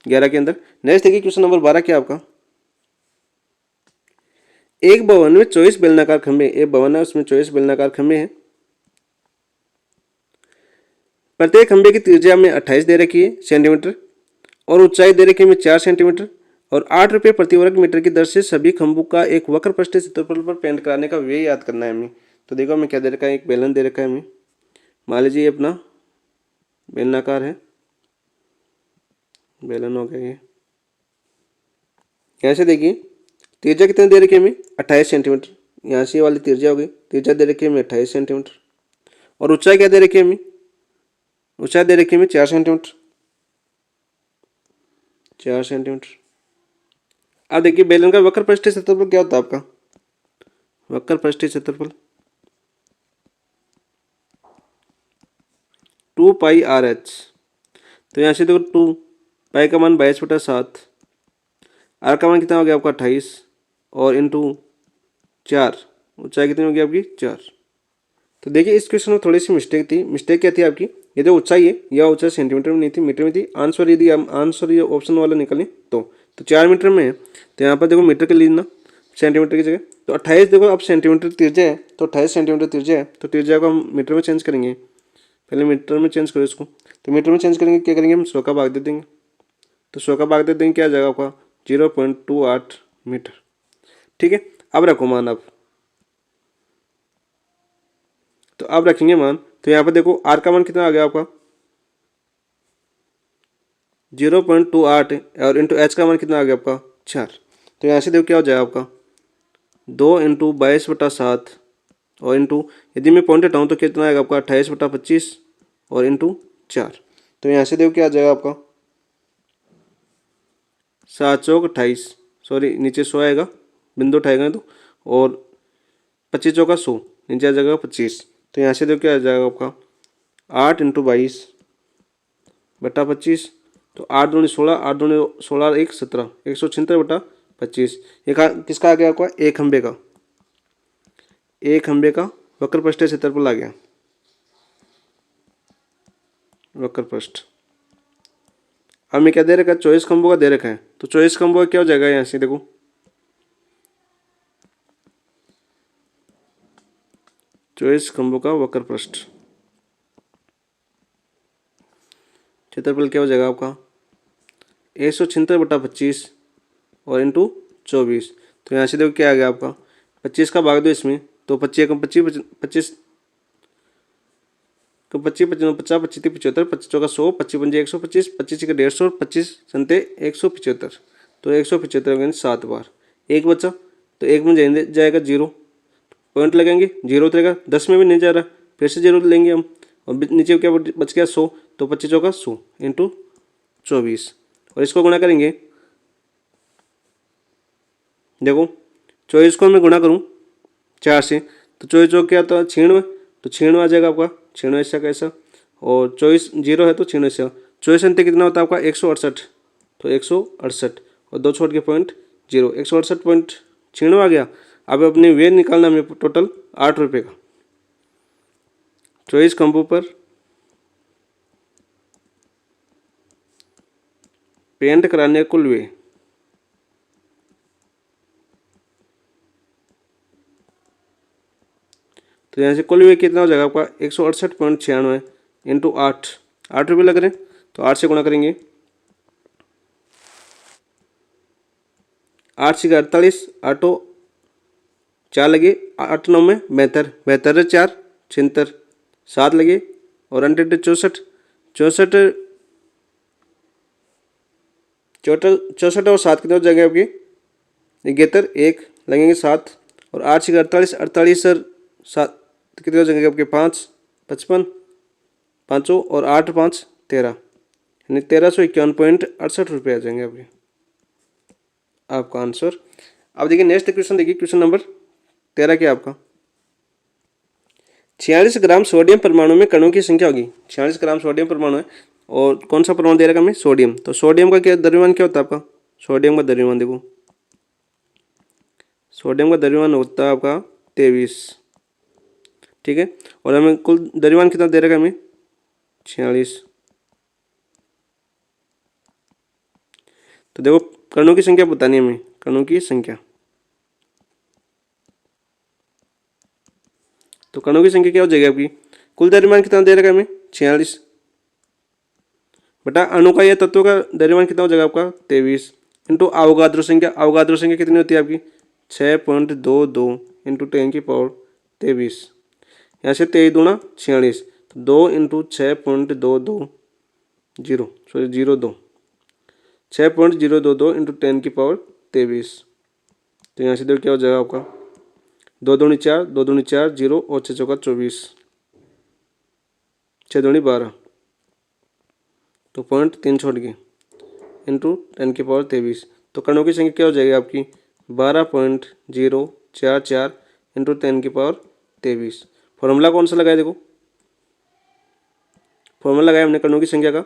11 के अंदर। नेक्स्ट देखिए क्वेश्चन नंबर 12 क्या आपका, एक भवन में 24 बेलनाकार खंभे, एक भवन है उसमें 24 बेलनाकार खंभे हैं, प्रत्येक खंभे की त्रिज्या में 28 दे रखी है सेंटीमीटर और ऊंचाई दे रखी है 4 सेंटीमीटर और 8 रुपये प्रति वर्ग मीटर की दर से सभी खंभों का एक वक्र पृष्ठीय क्षेत्रफल पर पेंट कराने का व्यय याद करना है हमें। तो देखो हमें क्या दे रखा है, एक बेलन दे रखा है हमें, मान लीजिए ये अपना बेलनाकार है, बेलन हो गया ये। यहाँ से देखिए त्रिज्या कितनी दे रखी है हमें 28 सेंटीमीटर, यहाँ से ये वाली त्रिज्या हो गई, त्रिज्या दे रखी है हमें 28 सेंटीमीटर और ऊंचाई क्या दे रखी है हमें, ऊंचाई दे रखी है हमें 4 सेंटीमीटर, 4 सेंटीमीटर। अब देखिए बेलन का वक्र पृष्ठीय क्षेत्रफल क्या होता है आपका, वक्र पृष्ठीय क्षेत्रफल 2πRh। तो यहाँ से देखो 2 पाई का मान 22/7, आर का मान कितना हो गया आपका 28 और इंटू 4, ऊंचाई कितनी होगी आपकी 4। तो देखिए इस क्वेश्चन में थोड़ी सी मिस्टेक थी। मिस्टेक क्या थी आपकी, ये जो ऊंचाई है यह ऊंचाई सेंटीमीटर में नहीं थी, मीटर में थी। आंसर यदि हम आंसर ये ऑप्शन वाला निकालें तो 4 मीटर में है, तो यहाँ पर देखो मीटर के लिए ना सेंटीमीटर की जगह, तो 28 देखो अब सेंटीमीटर त्रिज्या है, तो 28 सेंटीमीटर त्रिज्या है, तो त्रिज्या को हम मीटर में चेंज करेंगे। पहले मीटर में चेंज करो इसको, तो मीटर में चेंज करेंगे क्या करेंगे हम 100 का भाग दे देंगे, तो 100 का भाग दे देंगे, क्या आ जाएगा आपका 0.28 मीटर। ठीक है, अब रखो मान अब, तो अब रखेंगे मान, तो यहाँ पर देखो आर का मान कितना आ गया आपका 0.28 और इंटू एच का मान कितना आ गया आपका 4। तो यहाँ से देखो क्या हो जाएगा आपका 2 इंटू 22/7 और इंटू, यदि मैं पॉइंट हटाऊँ तो कितना आएगा आपका 28/25 और इंटू 4। तो यहाँ से देखो क्या आ जाएगा आपका 7 चौक 28, सॉरी नीचे 100 आएगा, बिंदु उठाएगा तो, और 25 चौका 100, नीचे आ जाएगा 25। तो यहाँ से देखो क्या आ जाएगा आपका 8 इंटू 22/25, तो 8 दूनी 16, 8 दूनी 16 1 17, 176/25। ये किसका आ गया आपका एक खंबे का वक्र पृष्ठ क्षेत्रफल आ गया, वक्र पृष्ठ। अब मैं क्या दे रखा है 24 खंभों का दे रखा है, तो 24 खंभों का क्या हो जाएगा यहाँ से देखो 24 खंभों का वक्र पृष्ठ क्षेत्रफल क्या हो जाएगा आपका 176/25 और इंटू 24। तो यहाँ से देखो क्या आ गया आपका 25 का भाग दो इसमें, तो 25 25 25 तो 25 25 50 25 75 25 चौका 100 25 पंजे 125 25 का 150 25 संते 175, तो 175 7 बार एक बचा, तो एक में जाएगा 0, पॉइंट लगाएंगे 0 उतरेगा, 10 में भी नहीं जा रहा, फिर से 0 लेंगे हम, और नीचे क्या बच गया 100, तो 25 चौका 100 इंटू 24, और इसको गुणा करेंगे। देखो 24 को मैं गुणा करूँ 4 से, तो 24 चौक क्या होता है 96, तो 96 आ जाएगा आपका 96 ऐसा कैसा, और 24 0 है तो 96 ऐसा, 24 अंत कितना होता है आपका 168, तो 168 और 2 छोड़ के पॉइंट 0, 168.96 आ गया। अब अपनी वे निकालना हमें टोटल 8 रुपये का, 24 खंभों पर पेंट कराने का कुल वे, तो यहाँ से कुल वे कितना हो जाएगा आपका 168.96 इंटू 8 रुपये लग रहे हैं, तो 8 से गुणा करेंगे, 8 से 48, 8 4 लगे, 8 9 में 72, 72 4 76, 7 लगे और 8 64 64 64 और 7 कितने हो जाएंगे आपके 71, 1 लगेंगे 7, और 8 से 48 48 और 7 कितने हो जाएंगे आपके 5 55, 5 और 8 5 13, यानी 1351.68 रुपये आ जाएंगे आपका आंसर। अब देखिए नेक्स्ट क्वेश्चन, देखिए क्वेश्चन नंबर 13 क्या आपका 46 ग्राम सोडियम परमाणु में कणों की संख्या होगी। 46 ग्राम सोडियम परमाणु है, और कौन सा परमाणु दे रखा हमें सोडियम, तो सोडियम का क्या द्रव्यमान क्या होता है आपका, सोडियम का द्रव्यमान देखो, सोडियम का द्रव्यमान होता है आपका 23, ठीक है, और हमें कुल द्रव्यमान कितना दे रखा है हमें 46। तो देखो कणों की संख्या बतानी है हमें, कणों की संख्या, तो कणों की संख्या क्या हो जाएगी आपकी, कुल द्रव्यमान कितना दे रखा है हमें 46 बटा अणु का या तत्व का द्रव्यमान कितना हो जाएगा आपका 23 इंटू अवगाद्रो संख्या, अवगाद्रो संख्या कितनी होती है आपकी 6.22 इंटू 10 की पावर 23, यहाँ से 23 दूना 46, तो 2 इंटू 6.22 02 6.022 इंटू 10 की पावर 23, तो यहाँ से देखो क्या हो जाएगा आपका 2 दूनी 4 2 दूनी 4 0 और 6 चौका 24, 6 दूनी 12, तो 0.3 छोड़ के इंटू 10 की पावर 23, तो कणों की संख्या क्या हो जाएगी आपकी 12.044 इंटू 10 की पावर 23। फॉर्मूला कौन सा लगाए देखो, फॉर्मूला लगाया हमने कणों की संख्या का,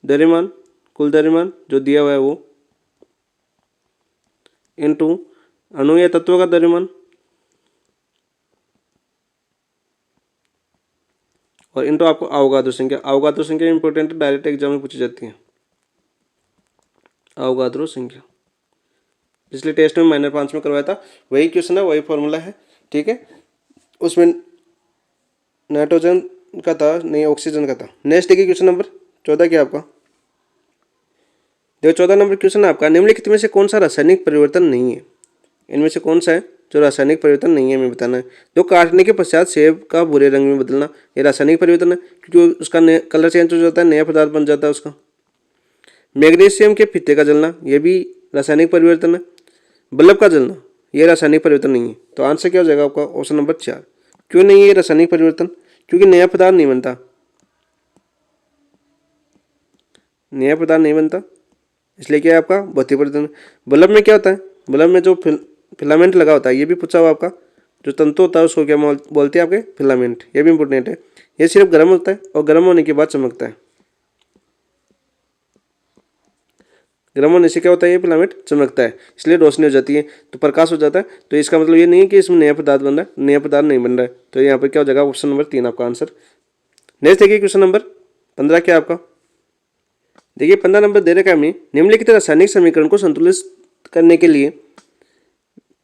द्रव्यमान, कुल द्रव्यमान जो दिया हुआ है वो, इनटू अणु या तत्व का द्रव्यमान और इनटू आपको अवगाद्रो संख्या। अवगाद्रो संख्या इंपॉर्टेंट है, डायरेक्ट एग्जाम में पूछी जाती है। अवगाद्रो संख्या पिछले टेस्ट में माइनर 5 में करवाया था, वही क्वेश्चन है, वही फॉर्मूला है, ठीक है। उसमें नाइट्रोजन का था, नहीं ऑक्सीजन का था। नेक्स्ट देखिए क्वेश्चन नंबर 14 क्या आपका, देखो 14 नंबर क्वेश्चन है आपका, निम्नलिखित में से कौन सा रासायनिक परिवर्तन नहीं है। इनमें से कौन सा है जो रासायनिक परिवर्तन नहीं है हमें बताना है। तो काटने के पश्चात सेब का भूरे रंग में बदलना, ये रासायनिक परिवर्तन है, क्योंकि उसका कलर चेंज हो जाता है, नया पदार्थ बन जाता है उसका। मैग्नीशियम के फीते का जलना, ये भी रासायनिक परिवर्तन है। बल्ब का जलना, ये रासायनिक परिवर्तन नहीं है। तो आंसर क्या हो जाएगा आपका, ऑप्शन नंबर 4। क्यों नहीं है ये रासायनिक परिवर्तन, क्योंकि नया पदार्थ नहीं बनता, नया पदार्थ नहीं बनता, इसलिए क्या है आपका भौतिक परिवर्तन। बल्ब में क्या होता है, बल्ब में जो फिलामेंट लगा होता है, ये भी पूछा हुआ आपका, जो तंतु होता है उसको क्या बोलते हैं आपके, फिलामेंट, ये भी इंपॉर्टेंट है। ये सिर्फ गर्म होता है और गर्म होने के बाद चमकता है। गर्म होने से क्या होता है, ये फिलामेंट चमकता है, इसलिए रोशनी हो जाती है, तो प्रकाश हो जाता है। तो इसका मतलब ये नहीं है कि इसमें नया पदार्थ बन रहा है, नया पदार्थ नहीं बन रहा है। तो यहाँ पर क्या हो जाएगा, ऑप्शन नंबर 3 आपका आंसर। नेक्स्ट देखिए क्वेश्चन नंबर 15 क्या आपका, देखिए 15 नंबर दे रखा है हमें, निम्नलिखित रासायनिक समीकरण को संतुलित करने के लिए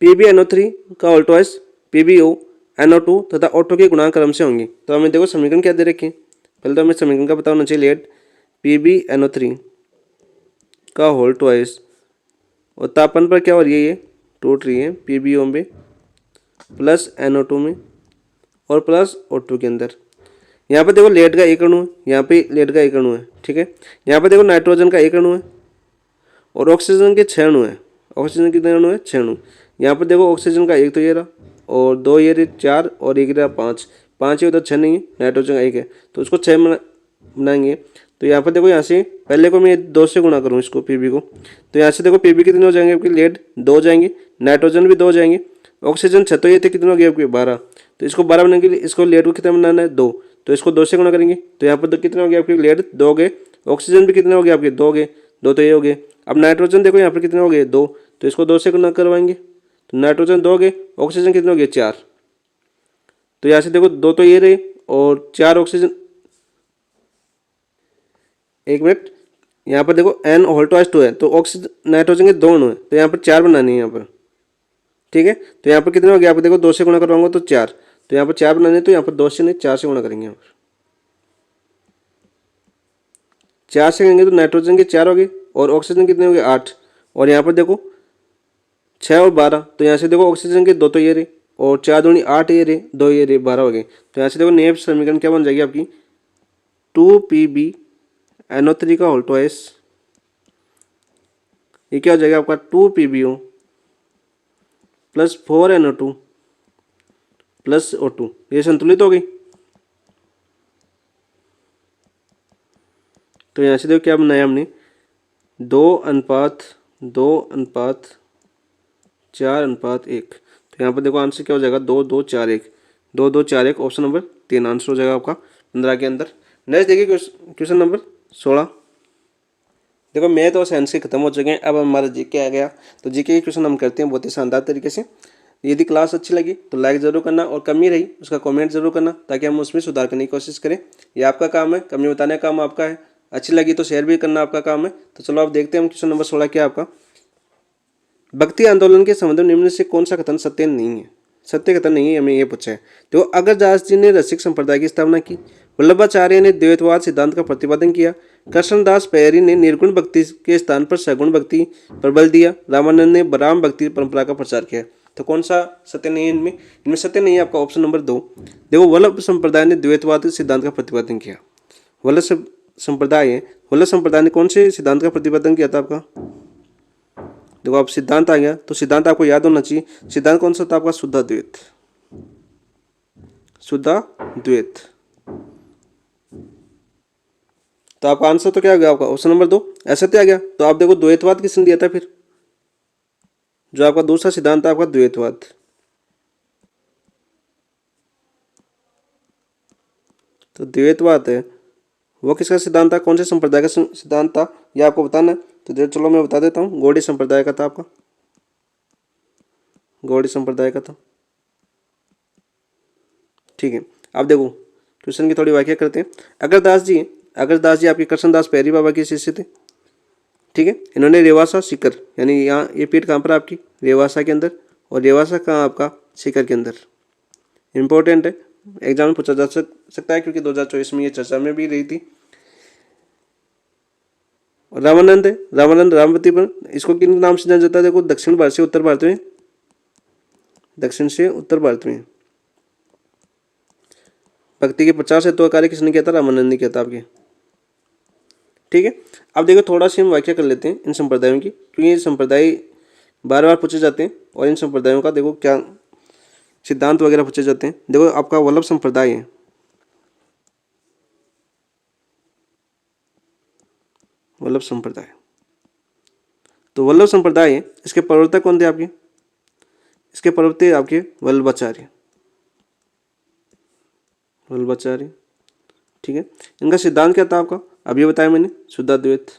PbNO3 का ऑल्टोइस PbO NO2 तथा O2 के गुणांक क्रम से होंगे। तो हमें देखो समीकरण क्या दे रखे हैं, पहले तो हमें समीकरण का पता होना चाहिए। लेट PbNO3 का होल ट्वाइस, और तापमान पर क्या हो रही है, ये टूट रही है PbO में प्लस NO2 में और प्लस O2 के अंदर। यहाँ पर देखो लेड का एक अणु है, यहाँ पे लेड का एक अणु है, ठीक है। यहाँ पर देखो नाइट्रोजन का एक अणु है और ऑक्सीजन के 6 अणु है। ऑक्सीजन कितने अणु है, 6 अणु। यहाँ पर देखो ऑक्सीजन का एक तो ये रहा और 2 ये रहे 4 और एक रहा 5, 5 ही उधर 6 नहीं है, नाइट्रोजन का एक है, तो उसको 6 बनाएंगे। तो यहाँ पर देखो, यहाँ से पहले को मैं 2 से गुणा करूँ इसको Pb को, तो यहाँ से देखो Pb कितने हो जाएंगे आपके, लेड 2 हो जाएंगे, नाइट्रोजन भी 2 हो जाएंगे, ऑक्सीजन 6 तो ये थे, कितने हो गए आपके 12। तो इसको 12 बनाने के लिए इसको लेड को कितना बनाना है 2, तो इसको 2 से गुणा करेंगे। तो यहाँ पर कितने हो गए आपके, लेड 2 हो गए, ऑक्सीजन भी कितने हो गए आपके 2 हो गए, 2 तो ये हो गए। अब नाइट्रोजन देखो यहाँ पर कितने हो गए 2, तो इसको 2 से गुणा करवाएंगे, तो नाइट्रोजन 2 हो गए, ऑक्सीजन कितने हो गए 4। तो यहाँ से देखो 2 तो ये रहे और 4 ऑक्सीजन, एक मिनट, यहाँ पर देखो N होल ट्वाइस 2 है, तो ऑक्सीजन नाइट्रोजन के 2 अणु है, तो यहाँ पर 4 बनानी है यहाँ पर, ठीक है। तो यहाँ पर कितने हो गया आपको, देखो 2 से गुणा करवाऊंगा तो 4, तो यहाँ पर 4 बनाने, तो यहाँ पर 2 से नहीं 4 से गुणा करेंगे। यहाँ पर 4 से करेंगे तो नाइट्रोजन के 4 हो गए और ऑक्सीजन कितने हो गए 8, और यहाँ पर देखो 6 और 12, तो यहाँ से देखो ऑक्सीजन के 2 तो ये रहे और 4 दूनी 8 ये रहे, 2 ये रहे 12 हो गए। तो यहाँ से देखो नए समीकरण क्या बन जाएगी आपकी, 2PbNO3 का होल ट्वाइस, ये क्या हो जाएगा आपका 2PbO plus 4NO2 plus O2, ये संतुलित हो गई। तो यहाँ से देखो क्या बनाया हमने, 2:2:4:1। तो यहाँ पर देखो आंसर क्या हो जाएगा, 2:2:4:1, 2:2:4:1, ऑप्शन नंबर 3 आंसर हो जाएगा आपका 15 के अंदर। नेक्स्ट देखिए क्वेश्चन नंबर 16। देखो मैथ और साइंस के खत्म हो चुके हैं, अब हमारा जीके आ गया। तो जीके के क्वेश्चन हम करते हैं बहुत ही शानदार तरीके से। यदि क्लास अच्छी लगी तो लाइक ज़रूर करना, और कमी रही उसका कमेंट जरूर करना, ताकि हम उसमें सुधार करने की कोशिश करें। ये आपका काम है, कमी बताने का काम आपका है, अच्छी लगी तो शेयर भी करना आपका काम है। तो चलो आप देखते हैं हम क्वेश्चन नंबर 16 क्या आपका, भक्ति आंदोलन के संबंध में निम्न से कौन सा कथन सत्य नहीं है, सत्य कथन नहीं है, हमें ये पूछा है। तो अगरदास जी ने रसिक संप्रदाय की स्थापना की, वल्लभाचार्य ने द्वैतवाद सिद्धांत का प्रतिपादन किया, कृष्णदास पैरी ने निर्गुण भक्ति के स्थान पर सगुण भक्ति पर बल दिया, रामानंद ने राम भक्ति परंपरा का प्रचार किया। तो कौन सा सत्य नहीं है इनमें, इनमें सत्य नहीं है आपका ऑप्शन नंबर 2। देखो वल्लभ संप्रदाय ने द्वैतवाद सिद्धांत का प्रतिपादन किया, वल्लभ संप्रदाय है, वल्लभ संप्रदाय ने कौन से सिद्धांत का प्रतिपादन किया था आपका, देखो आप सिद्धांत आ गया तो सिद्धांत आपको याद होना चाहिए। सिद्धांत कौन सा था आपका, शुद्ध द्वैत, शुद्ध द्वैत। तो आपका आंसर तो क्या आ गया आपका ऑप्शन नंबर 2 असत्य आ गया। तो आप देखो द्वैतवाद किसने दिया था फिर, जो आपका दूसरा सिद्धांत था आपका द्वैतवाद। तो द्वैतवाद है वो किसका सिद्धांत था, कौन से संप्रदाय का सिद्धांत था, ये आपको बताना है। तो चलो मैं बता देता हूँ, गौड़ी संप्रदाय का था आपका, गौड़ी संप्रदाय का था। ठीक है, अब देखो क्वेश्चन की थोड़ी व्याख्या करते हैं। अगरदास जी आपके कृष्णदास पैरी बाबा के शिष्य थे। ठीक है, इन्होंने रेवासा सीकर, यानी यहाँ ये पीठ कहाँ पर आपकी, रेवासा के अंदर, और रेवासा कहाँ आपका, सीकर के अंदर। इंपॉर्टेंट है, एग्जाम में पूछा जा सकता है, क्योंकि 2024 में ये चर्चा में भी रही थी। रामानंद है, रामानंद रामवती पर, इसको किन नाम से जाना जाता है, देखो दक्षिण भारत से उत्तर भारत में, दक्षिण से उत्तर भारत में भक्ति के 50 तत्व कार्य किसने किया था, रामानंद ने किया था आपके। ठीक है, अब देखो थोड़ा सी हम व्याख्या कर लेते हैं इन संप्रदायों की, क्योंकि ये संप्रदाय बार बार पूछे जाते हैं, और इन संप्रदायों का देखो क्या सिद्धांत वगैरह पूछे जाते हैं। देखो आपका वल्लभ संप्रदाय है, वल्लभ संप्रदाय, तो वल्लभ संप्रदाय है, इसके प्रवर्तक कौन थे आपके, इसके प्रवर्तक आपके वल्लभाचार्य, वल्लभाचार्य। ठीक है, इनका सिद्धांत क्या था आपका, अभी बताया मैंने, शुद्धाद्वैत।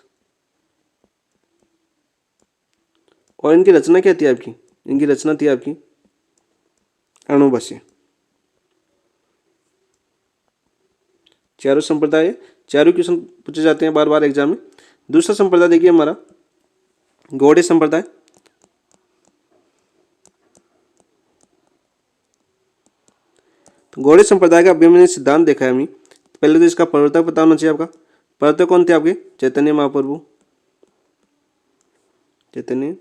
और इनकी रचना क्या थी आपकी, इनकी रचना थी आपकी अणुभाष्य। चारों संप्रदाय, चारों क्वेश्चन पूछे जाते हैं बार बार एग्जाम में। दूसरा संप्रदाय देखिए हमारा गौड़ीय संप्रदाय। तो गौड़ीय संप्रदाय का अभी मैंने सिद्धांत देखा है। हमें पहले तो इसका प्रवर्तक पता होना चाहिए आपका। प्रवर्तक कौन थे आपके, चैतन्य महाप्रभु, चैतन्य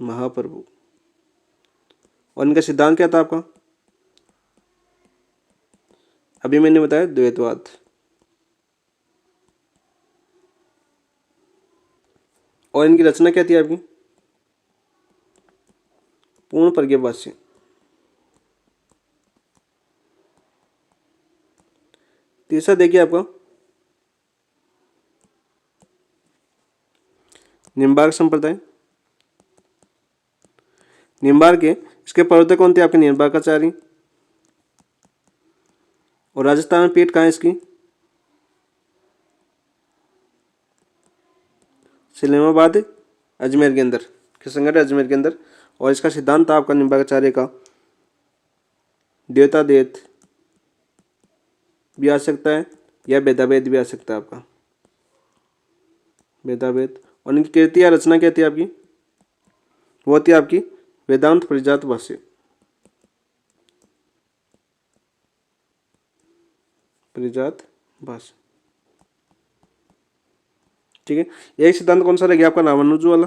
महाप्रभु। और इनका सिद्धांत क्या था आपका, अभी मैंने बताया द्वैतवाद। और इनकी रचना क्या थी आपकी, पूर्ण प्रज्ञाभाष्य। तीसरा देखिए आपका निम्बार्क संप्रदाय। निम्बार्क के इसके प्रवर्तक कौन थे आपके, निम्बार्काचार्य। और राजस्थान में पीठ कहाँ है इसकी, इस्लामाबाद अजमेर के अंदर, किशनगढ़ अजमेर के अंदर। और इसका सिद्धांत था आपका निम्बार्काचार्य का द्वैताद्वैत भी आ सकता है, या भेदाभेद भी आ सकता है आपका, भेदाभेद। और इनकी कृति या रचना क्या थी आपकी, वो थी आपकी वेदांत परिजात भाष्य, परिजात भाष्य। ठीक है, यही सिद्धांत कौन सा रह गया आपका, रामानुज वाला।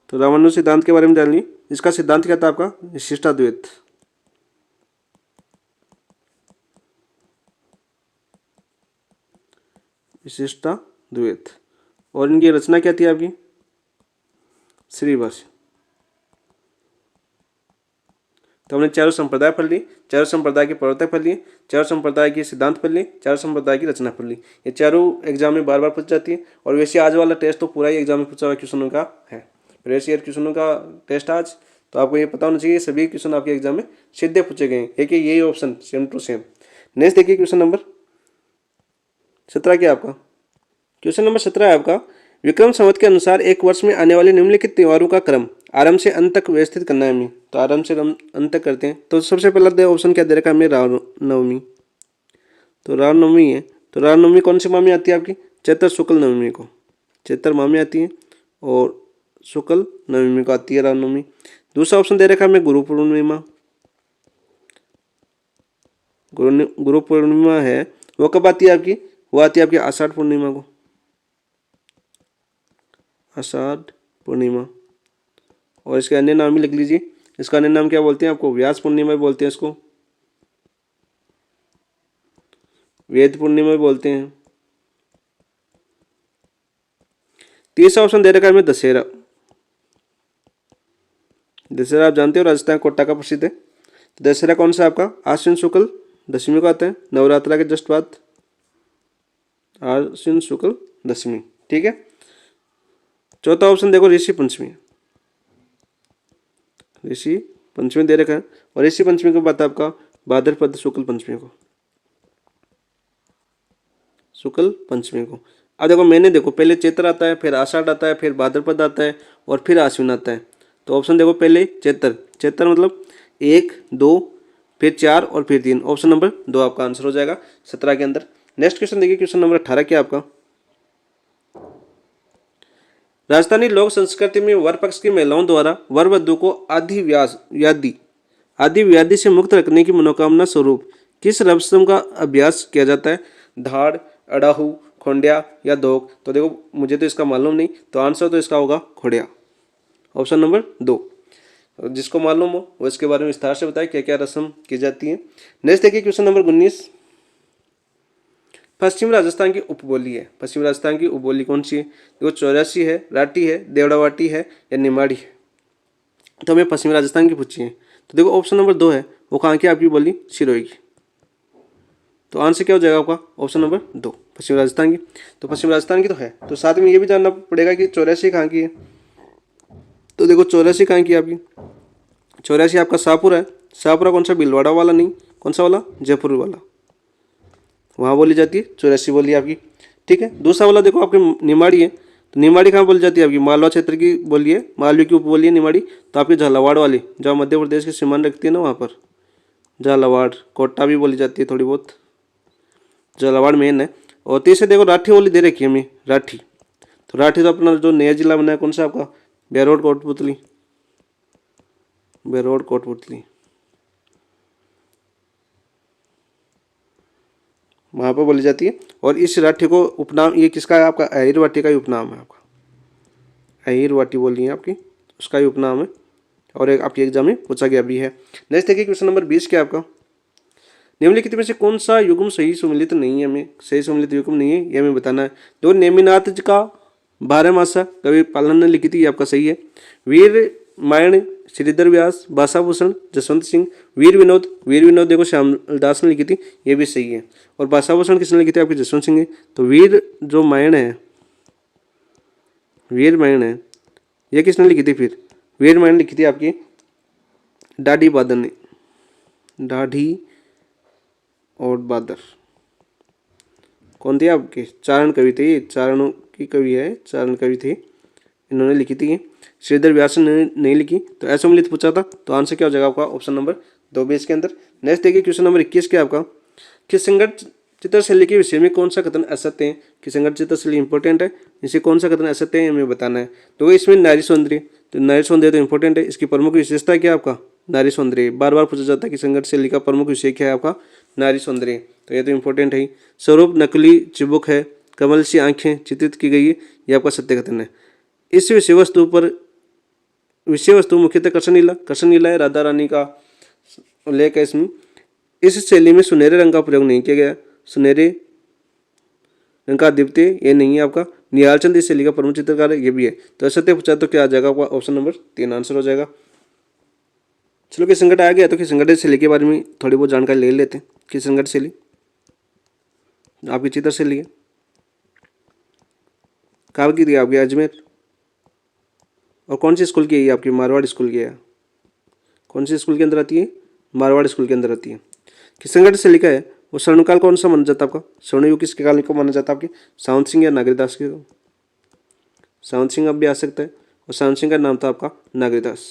तो रामानुज सिद्धांत के बारे में जान ली। इसका सिद्धांत क्या था आपका, विशिष्टाद्वैत, विशिष्टाद्वैत। और इनकी रचना क्या थी आपकी, श्री भाष्य। तो हमने चारों संप्रदाय पढ़ ली, चारों संप्रदाय के प्रवर्तक पढ़ लिए, चारों संप्रदाय के सिद्धांत पढ़ लिए, चारों संप्रदाय की रचना पढ़ ली। ये चारों एग्जाम में बार बार पूछ जाती है। और वैसे आज वाला टेस्ट तो पूरा ही एग्जाम में पूछा हुआ क्वेश्चनों का है, प्रीवियस ईयर क्वेश्चनों का टेस्ट आज। तो आपको ये पता होना चाहिए सभी क्वेश्चन आपके एग्जाम में सीधे पूछे गए हैं, एक यही option same to same. Next देखिए क्वेश्चन नंबर 17 क्या आपका, क्वेश्चन नंबर 17 है आपका, विक्रम संवत के अनुसार एक वर्ष में आने वाले निम्नलिखित त्योहारों का क्रम आरंभ से अंत तक व्यवस्थित करना है हमें। तो आरंभ से अंत तक करते हैं। तो सबसे पहला ऑप्शन क्या दे रखा है हमने, रामनवमी। तो रामनवमी है, तो रामनवमी कौन सी माह में आती है आपकी, चैत्र शुक्ल नवमी को, चैत्र माह में आती है और शुक्ल नवमी को आती है रामनवमी। दूसरा ऑप्शन दे रखा है हमें गुरु पूर्णिमा। गुरु पूर्णिमा है वो कब आती है आपकी, वो आती है आपकी आषाढ़ पूर्णिमा को, आषाढ़ पूर्णिमा। और इसके अन्य नाम भी लिख लीजिए, इसका अन्य नाम क्या बोलते हैं आपको, व्यास पूर्णिमा भी बोलते हैं इसको, वेद पूर्णिमा भी बोलते हैं। तीसरा ऑप्शन दे रखा है हमें दशहरा। दशहरा आप जानते हो राजस्थान कोटा का प्रसिद्ध है। दशहरा कौन सा आपका, आश्विन शुक्ल दशमी को आता है, नवरात्रा के जस्ट बाद, आश्विन शुक्ल दशमी। ठीक है, चौथा ऑप्शन देखो ऋषि पंचमी, ऋषि पंचमी दे रखा है। और ऋषि पंचमी के बाद आपका भाद्रपद शुक्ल पंचमी को। शुक्ल पंचमी को। अब देखो मैंने देखो पहले चैत्र आता है, फिर आषाढ़ आता है, फिर भाद्रपद आता है और फिर आश्विन आता है। तो ऑप्शन देखो पहले चैत्र, चैत्र मतलब 1 2 फिर 4 और फिर 3, ऑप्शन नंबर 2 आपका आंसर हो जाएगा 17 के अंदर। नेक्स्ट क्वेश्चन देखिए, क्वेश्चन नंबर 18 क्या आपका। राजस्थानी लोक संस्कृति में वर पक्ष की महिलाओं द्वारा वर वधु को आदि व्याधि से मुक्त रखने की मनोकामना स्वरूप किस रस्म का अभ्यास किया जाता है। धाड़, अड़ाहू, खोंडिया या धोक। तो देखो मुझे तो इसका मालूम नहीं, तो आंसर तो इसका होगा खोड़िया, ऑप्शन नंबर 2। जिसको मालूम हो वो इसके बारे में विस्तार से बताए क्या क्या रस्म की जाती है। नेक्स्ट देखिए क्वेश्चन नंबर 19। पश्चिम राजस्थान की उपबोली है, पश्चिम राजस्थान की उपबोली कौन सी है। देखो चौरासी है, राठी है, देवड़ावाटी है या निमाड़ी है। तो हमें पश्चिम राजस्थान की पूछी है, तो देखो ऑप्शन नंबर 2 है, वो कहाँ की आपकी बोली, सिरोही की। तो आंसर क्या हो जाएगा आपका, ऑप्शन नंबर 2 पश्चिम राजस्थान की। तो पश्चिम राजस्थान की तो है, तो साथ में ये भी जानना पड़ेगा कि चौरासी कहाँ की है। तो देखो चौरासी कहाँ की आपकी, चौरासी आपका शाहपुर है। शाहपुरा कौन सा, भीलवाड़ा वाला नहीं, कौन सा वाला, जयपुर वाला, वहाँ बोली जाती है चौरासी बोली आपकी। ठीक है, दूसरा वाला देखो आपकी निमाड़ी है, तो निमाड़ी कहाँ बोली जाती है आपकी, मालवा क्षेत्र की बोली है, मालवी की उपबोली है निमाड़ी। तो आपकी झालावाड़ वाली, जहाँ मध्य प्रदेश की सीमांत रखती है ना, वहाँ पर झालावाड़, कोटा भी बोली जाती है थोड़ी बहुत, झालावाड़ मेन है। और तीसरे देखो राठी बोली दे रखी है हमें, राठी। तो राठी तो अपना जो नया जिला बना है कौन सा आपका, बेरोड कोटपुतली, बेरोड कोटपुतली, वहाँ पर बोली जाती है। और इस राठी को उपनाम ये किसका है आपका, अहिर वाटी का ही उपनाम है आपका, अहिर वाटी बोली है आपकी, उसका ही उपनाम है। और एक आपकी एग्जाम में पूछा गया भी है। नेक्स्ट देखिए क्वेश्चन नंबर 20 क्या आपका। निम्नलिखित में से कौन सा युग्म सही सुमिलित नहीं है, हमें सही सुमिलित युग्म नहीं है ये हमें बताना है। तो नेमिनाथ जी का 12 मासा कवि पालन ने लिखी थी, ये आपका सही है। वीर मायण श्रीधर व्यास, भाषाभूषण जसवंत सिंह, वीर विनोद देखो श्यामदास ने लिखी थी, ये भी सही है। और भाषाभूषण किसने लिखी थी आपकी, जसवंत सिंह है। तो वीर जो मायण है, वीर मायण है, ये किसने लिखी थी फिर, वीर मायण लिखी थी आपकी डाढ़ी बादल ने, डाढ़ी और बादर कौन थे आपके, चारण कवि थे, ये चारणों की कवि है, चारण कवि थे, इन्होंने लिखी थी। श्रीधर व्यास ने नहीं लिखी। तो ऐसा मिलित पूछा था, तो आंसर क्या हो जाएगा आपका, ऑप्शन नंबर 2 बेस के अंदर। नेक्स्ट देखिए क्वेश्चन नंबर 21 क्या आपका, कि संगठ चित्रशैली के विषय में कौन सा कथन असत्य है। कि संगठ चित्रशैली इंपॉर्टेंट है, इसे कौन सा कथन असत्य है हमें बताना है। तो इसमें नारी सौंदर्य, तो नारी सौंदर्य तो इंपॉर्टेंट है, इसकी प्रमुख विशेषता क्या है आपका, नारी सौंदर्य। बार बार पूछा जाता है कि संगठ शैली का प्रमुख विषय क्या है आपका, नारी सौंदर्य, तो ये तो इंपॉर्टेंट है ही। स्वरूप नकली चिबुक है, कमल सी आंखें चित्रित की गई है, ये आपका सत्य कथन है। इस विषय वस्तु पर, विषय वस्तु मुख्यतः कृष्ण लीला है, राधा रानी का उल्लेख है इसमें। इस शैली में सुनहरे रंग का प्रयोग नहीं किया गया, सुनहरे रंग का द्वितीय ये नहीं है आपका। निहालचंद इस शैली का प्रमुख चित्रकार है, ये भी है। तो असत्य पूछा तो क्या आ जाएगा आपका, ऑप्शन नंबर 3 आंसर हो जाएगा। चलो कि संगठ आ गया, तो कि संगठ शैली के बारे में थोड़ी बहुत जानकारी ले लेते हैं। कि संगठ शैली आपकी चित्र शैली है, कहाँ की थी आपकी, अजमेर। और कौन सी स्कूल की है ये आपकी, मारवाड़ स्कूल की है। कौन सी स्कूल के अंदर आती है, मारवाड़ स्कूल के अंदर आती है। कि संगठ शैली का है वो स्वर्णकाल कौन सा माना जाता है आपका, स्वर्णयुग किसके काल को माना जाता है आपके, सावंत सिंह या नागरीदास के। सावंत सिंह अब भी आ सकता है, और सावंत सिंह का नाम था आपका नागरीदास।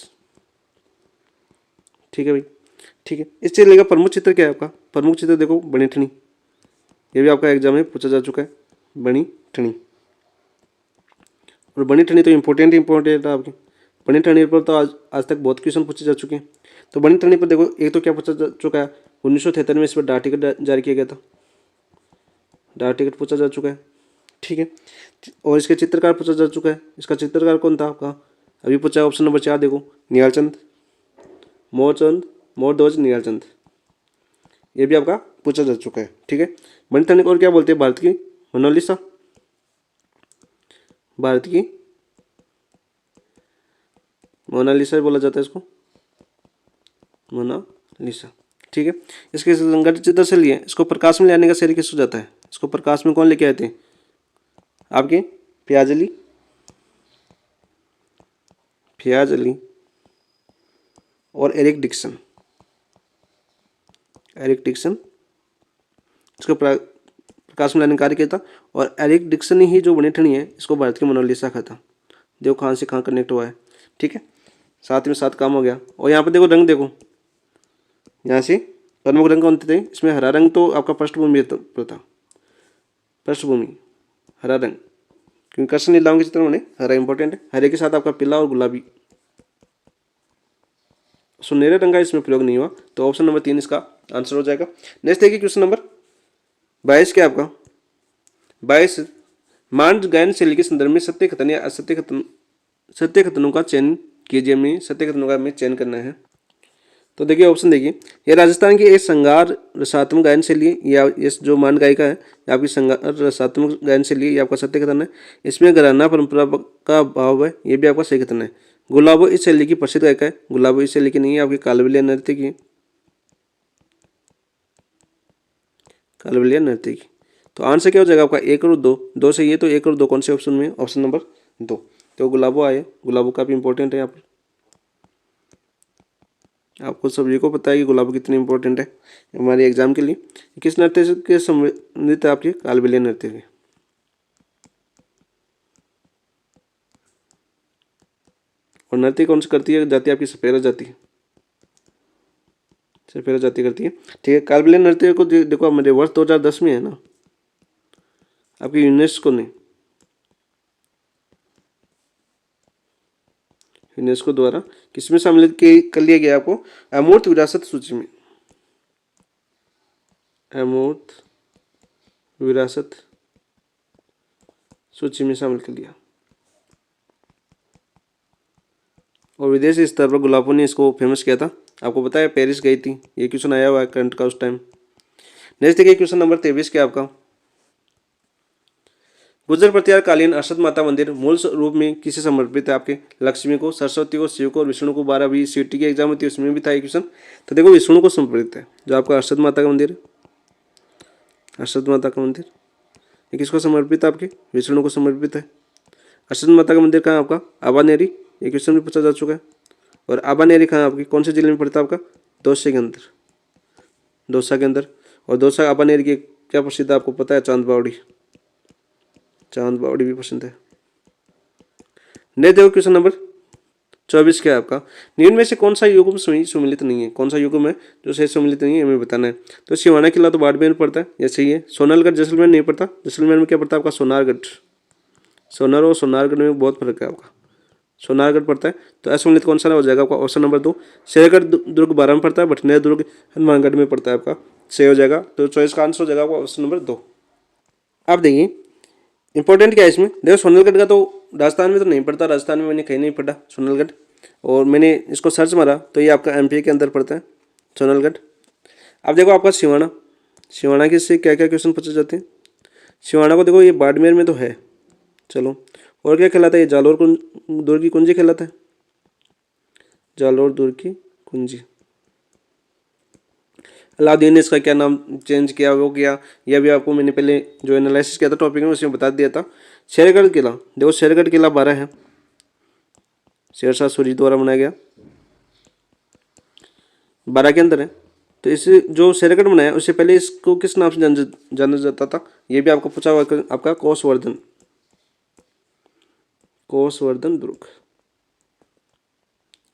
ठीक है भाई, ठीक है। इस शैली का प्रमुख चित्र क्या है आपका, प्रमुख चित्र देखो बनी ठनी, ये भी आपका एग्जाम में पूछा जा चुका है, बनी ठनी। और बनी ठनी तो इंपॉर्टेंट है आपकी, बनी ठनी पर तो आज तक बहुत क्वेश्चन पूछे जा चुके हैं। तो बनी ठनी पर देखो एक तो क्या पूछा जा चुका है, 1973 में इस पर डाक टिकट जारी किया गया था, डाक टिकट पूछा जा चुका है। ठीक है, और इसके चित्रकार पूछा जा चुका है, इसका चित्रकार कौन था आपका, अभी पूछा है ऑप्शन नंबर 4 देखो, निहालचंद, मोरध्वज निहालचंद, ये भी आपका पूछा जा चुका है। ठीक है, बनी ठनी को और क्या बोलते हैं, भारत की मोनालिसा, भारत की मोनालिसा बोला जाता है इसको, मोनालिसा। ठीक है, इसके संगठित चित्र से लिए इसको प्रकाश में ले आने का श्रेय किसको जाता है, इसको प्रकाश में कौन लेके आए थे आपके, फियाज अली और एरिक डिक्सन, इसको प्रकाश मिलाने कार्य किया था। और एरिक डिक्सन ही जो बनी ठनी है इसको भारत की मोनालिसा कहा था। देखो कहाँ से कहाँ कनेक्ट हुआ है, ठीक है, साथ में साथ काम हो गया। और यहाँ पे देखो रंग, देखो यहाँ से प्रमुख रंग कौन थे, इसमें हरा रंग तो आपका पृष्ठभूमि था, पृष्ठभूमि हरा रंग, क्योंकि कृष्ण लीलाओं के चित्र होने हरा इंपॉर्टेंट है। हरे के साथ आपका पीला और गुलाबी, सुनहरे रंग का इसमें प्रयोग नहीं हुआ, तो ऑप्शन नंबर 3 इसका आंसर हो जाएगा। नेक्स्ट देखिए क्वेश्चन नंबर 22 क्या आपका 22, मांड गायन शैली के संदर्भ में सत्य कथन या असत्य कथन, सत्य कथनों का चयन कीजिए। में सत्य कथनों का हमें चयन करना है। तो देखिए ऑप्शन देखिए, ये राजस्थान की एक श्रृंगार रसात्मक गायन शैली, या इस जो मांड गायिका है ये आपकी श्रृंगार रसात्मक गायन शैली, ये आपका सत्य कथन है। इसमें घराना परंपरा का भाव है, ये भी आपका सही कथन है। गुलाबो इस शैली की प्रसिद्ध गायिका है, गुलाबो इस शैली की नहीं है, आपकी कालबेलिया नृत्य की, कालबेलिया नृत्य की। तो आंसर क्या हो जाएगा आपका 1 और 2, 2 सही है, तो 1 और 2 कौन से ऑप्शन में, ऑप्शन नंबर 2। तो गुलाबो आए, गुलाबो काफी इंपॉर्टेंट है यहाँ पर, आपको सभी को पता है कि गुलाबो कितनी इंपॉर्टेंट है हमारे एग्जाम के लिए। किस नृत्य के संबंधित है आपके, कालबेलिया नृत्य के। और नृत्य कौन सी करती है जाति आपकी, सपेरा जाति, सपेरा जाति करती है, ठीक है। कालबेलिया नृत्य को देखो मेरे वर्ष 2010 में है ना, आपकी यूनेस्को ने, यूनेस्को द्वारा किसमें सम्मिलित कर लिया गया आपको, अमूर्त विरासत सूची में, अमूर्त विरासत सूची में शामिल कर लिया। और विदेशी स्तर पर गुलाबो ने इसको फेमस किया था, आपको पता है पेरिस गई थी, ये क्वेश्चन आया हुआ है करंट का उस टाइम। नेक्स्ट देखिए क्वेश्चन नंबर 23 क्या आपका, गुर्जर प्रतिहार कालीन अरशद माता मंदिर मूल रूप में किसे समर्पित है आपके, लक्ष्मी को, सरस्वती को, शिव को और विष्णु को। 12वीं सीटी की एग्जाम होती है उसमें भी था ये क्वेश्चन। तो देखो विष्णु को समर्पित है, जो आपका अरशद माता का मंदिर है, अरशद माता का मंदिर ये किसको समर्पित है आपके, विष्णु को समर्पित है। अरशद माता का मंदिर कहाँ आपका, आबानेरी, ये क्वेश्चन भी पूछा जा चुका है। और आबानेरी कहाँ आपकी, कौन से जिले में पड़ता है आपका, दौसा के अंदर, दौसा के अंदर। और दौसा आबानेरी की क्या प्रसिद्ध है आपको पता है, चांद बावड़ी, चांद बावड़ी भी पसंद है। नहीं देखो क्वेश्चन नंबर 24 क्या है आपका, निम्न में से कौन सा युग्म सुमिलित नहीं है, कौन सा युग्म है जो सही सुमिलित नहीं है हमें बताना है। तो सिवाना किला तो बाड़मेर में पड़ता है, ये सही है। सोनलगढ़ जैसलमेर नहीं पड़ता, जैसलमेर में क्या पड़ता है आपका, सोनारगढ़, सोनार और सोनारगढ़ में बहुत फर्क है आपका, सोनारगढ़ पड़ता है। तो असुमिलित कौन सा हो जाएगा आपका, ऑप्शन नंबर 2। शेरगढ़ दुर्ग 12 में पड़ता है, बठनेर दुर्ग हनुमानगढ़ में पड़ता है, आपका सही हो जाएगा। तो चॉइस का आंसर हो जाएगा आपका ऑप्शन नंबर 2। आप देखिए इंपॉर्टेंट क्या है इसमें, देखो सोनलगढ़ का तो राजस्थान में तो नहीं पड़ता, राजस्थान में मैंने कहीं नहीं पढ़ा सोनलगढ़, और मैंने इसको सर्च मारा तो ये आपका एमपी के अंदर पड़ता है सोनलगढ़। अब देखो आपका सिवाना, सिवाना के से क्या क्या क्वेश्चन पूछे जाते हैं। सिवाना को देखो ये बाड़मेर में तो है, चलो और क्या कहलाता है, ये जालोर दुर्ग की कुंजी कहलाता है, जालोर दुर्ग की कुंजी। अलाउद्दीन ने इसका क्या नाम चेंज किया वो किया, यह भी आपको मैंने पहले जो एनालिसिस किया था टॉपिक में उसमें बता दिया था। शेरगढ़ किला, देखो शेरगढ़ किला 12 है, शेरशाह सूरी द्वारा बनाया गया, 12 के अंदर है। तो इस जो शेरगढ़ बनाया उससे पहले इसको किस नाम से जाना जाता था, ये भी आपको पूछा हुआ आपका, कोसवर्धन, कोसवर्धन दुर्ग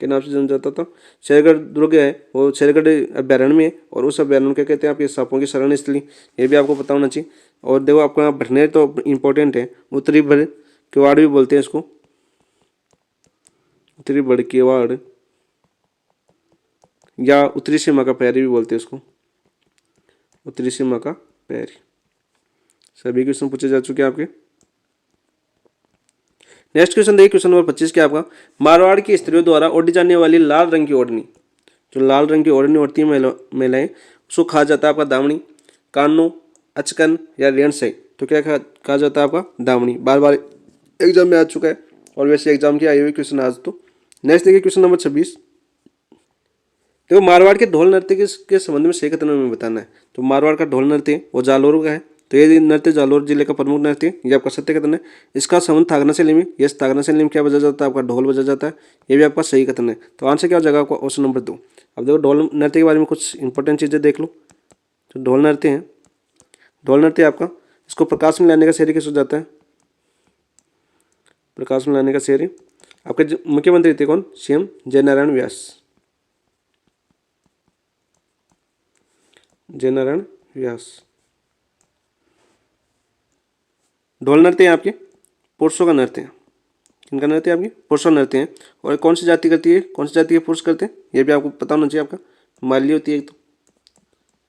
के नाम से जाना जाता था। शेरगढ़ दुर्ग है वो शेरगढ़ अभ्यारण्य में है, और उस अभ्यारण्य क्या कहते हैं आपके, सांपों की शरण स्थली, ये भी आपको पता होना चाहिए। और देखो आपका भटनेर तो इम्पोर्टेंट है, उत्तरी भर किवाड़ भी बोलते हैं इसको, उत्तरी बड़ किवाड़ या उत्तरी सीमा का पैरी भी बोलते हैं इसको, उत्तरी सीमा का पैरी। सभी क्वेश्चन पूछे जा चुके हैं आपके। नेक्स्ट क्वेश्चन देखिए क्वेश्चन नंबर 25 क्या आपका, मारवाड़ की स्त्रियों द्वारा ओढ़ी जाने वाली लाल रंग की ओढ़नी, जो लाल रंग की ओढ़नी ओढ़ती है महिलाएं, उसको कहा जाता है आपका दामनी, कानो, अचकन या रेणसई। तो क्या कहा जाता है आपका, दामनी। बार बार एग्जाम में आ चुका है, और वैसे एग्जाम की आई हुई क्वेश्चन आज तो। नेक्स्ट देखिए क्वेश्चन नंबर 26, देखो मारवाड़ के ढोल नृत्य के संबंध में सही कथन में बताना है। तो मारवाड़ का ढोल नृत्य वो जालोर का है, तो ये नृत्य जालोर जिले का प्रमुख नृत्य है, ये आपका सत्य कथन है। इसका संबंध थागना शैली में, यस थागना शैली में क्या बजा जाता है आपका, ढोल बजा जाता है, ये भी आपका सही कथन है। तो आंसर क्या हो जाएगा आपका, ऑप्शन नंबर 2। अब देखो ढोल नृत्य के बारे में कुछ इंपॉर्टेंट चीज़ें देख लो। तो ढोल नृत्य है, ढोल नृत्य आपका इसको प्रकाश में लाने का श्रेय किसको जाता है? प्रकाश में लाने का श्रेय आपके मुख्यमंत्री थे कौन? सीएम जयनारायण व्यास। जयनारायण व्यास। ढोल नृत्य है आपके पुरुषों का नृत्य है। किनका नृत्य है? आपकी पुरुषों नृत्य है। और कौन सी जाति करती है? कौन सी जाति के पुरुष करते हैं? ये भी आपको पता होना चाहिए। आपका माली होती है एक, तो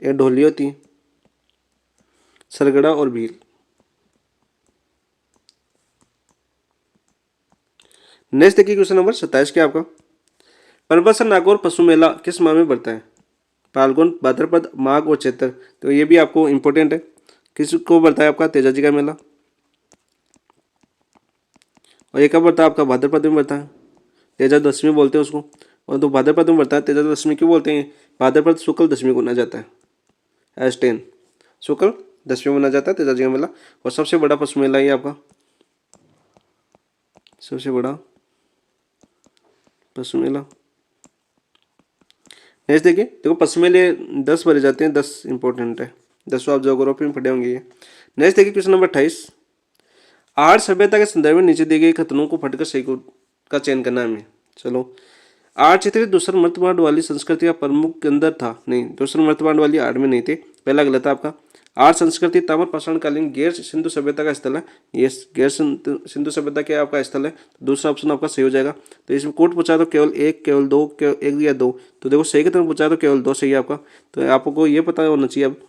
एक ढोली होती है, सरगड़ा और भील। नेक्स्ट देखिए क्वेश्चन नंबर 27 क्या आपका, परबत नागौर पशु मेला किस माह में बढ़ता है? फाल्गुन, भाद्रपद, माघ और चैत्र। तो ये भी आपको इंपॉर्टेंट है। किसको बढ़ता है? आपका तेजा जी का मेला। और ये कब बढ़ता है? आपका भाद्रपद में बढ़ता है। तेजा दशमी बोलते हैं उसको। और तो भाद्रपद में बढ़ता है। तेजा दशमी क्यों बोलते हैं? भाद्रपद शुक्ल दशमी को माना जाता है। एस 10 शुक्ल दशमी माना जाता है तेजा जी का मेला। और सबसे बड़ा पशु मेला ये आपका, सबसे बड़ा पशु मेला। नेक्स्ट देखिए, देखो पशु मेले 10 भरे जाते हैं, 10 इंपॉर्टेंट है। 10 आप ज्योग्राफी में पढ़े होंगे ये। नेक्स्ट देखिए क्वेश्चन नंबर 28, आर्य सभ्यता के संदर्भ में नीचे दी गई कथनों को फटकर सही का चयन करना है हमें। चलो, आर्य क्षेत्रीय दूसर मर्तबांड वाली संस्कृति का प्रमुख केंद्र था। नहीं, दूसर मर्तबांड वाली आर्य में नहीं थे। पहला गलत है आपका। आर्य संस्कृति ताम्र पाषाणकालीन गैर सिंधु सभ्यता का स्थल है। ये गैर सिंधु सभ्यता क्या आपका स्थल है? दूसरा ऑप्शन आपका सही हो जाएगा। तो इसमें कोट पूछा तो केवल एक, केवल दो, केवल एक या दो। तो देखो सही कितना पूछा तो केवल दो सही है आपका। तो आपको ये पता होना चाहिए अब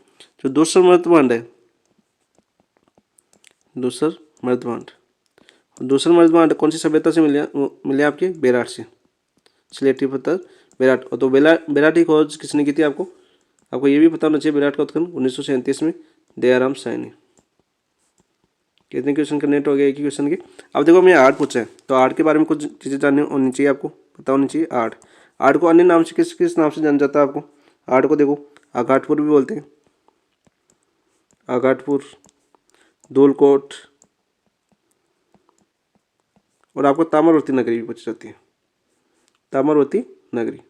जो दूसर मर्तबांड है, दूसर मर्तबांड, दूसरा मर्तबांड कौन सी सभ्यता से मिले आपके? बेराट से। सिलेटी पत्थर बेराट। और तो बेराट की खोज किसने की थी? आपको ये भी पता होना चाहिए। बेराट का उत्खनन 1937 में दयाराम सायनी। कितने क्वेश्चन कनेक्ट हो गए एक ही क्वेश्चन के। अब देखो मैं आर्ट पूछा है तो आर्ट के बारे में कुछ चीज़ें जाननी होनी चाहिए, आपको पता होनी चाहिए। आर्ट, आर्ट को अन्य नाम से किस किस नाम से जाना जाता है आपको? आर्ट को देखो आघाटपुर भी बोलते हैं, आघाटपुर, धूलकोट, और आपको ताम्रवर्ती नगरी भी पूछी जाती है, ताम्रवर्ती नगरी।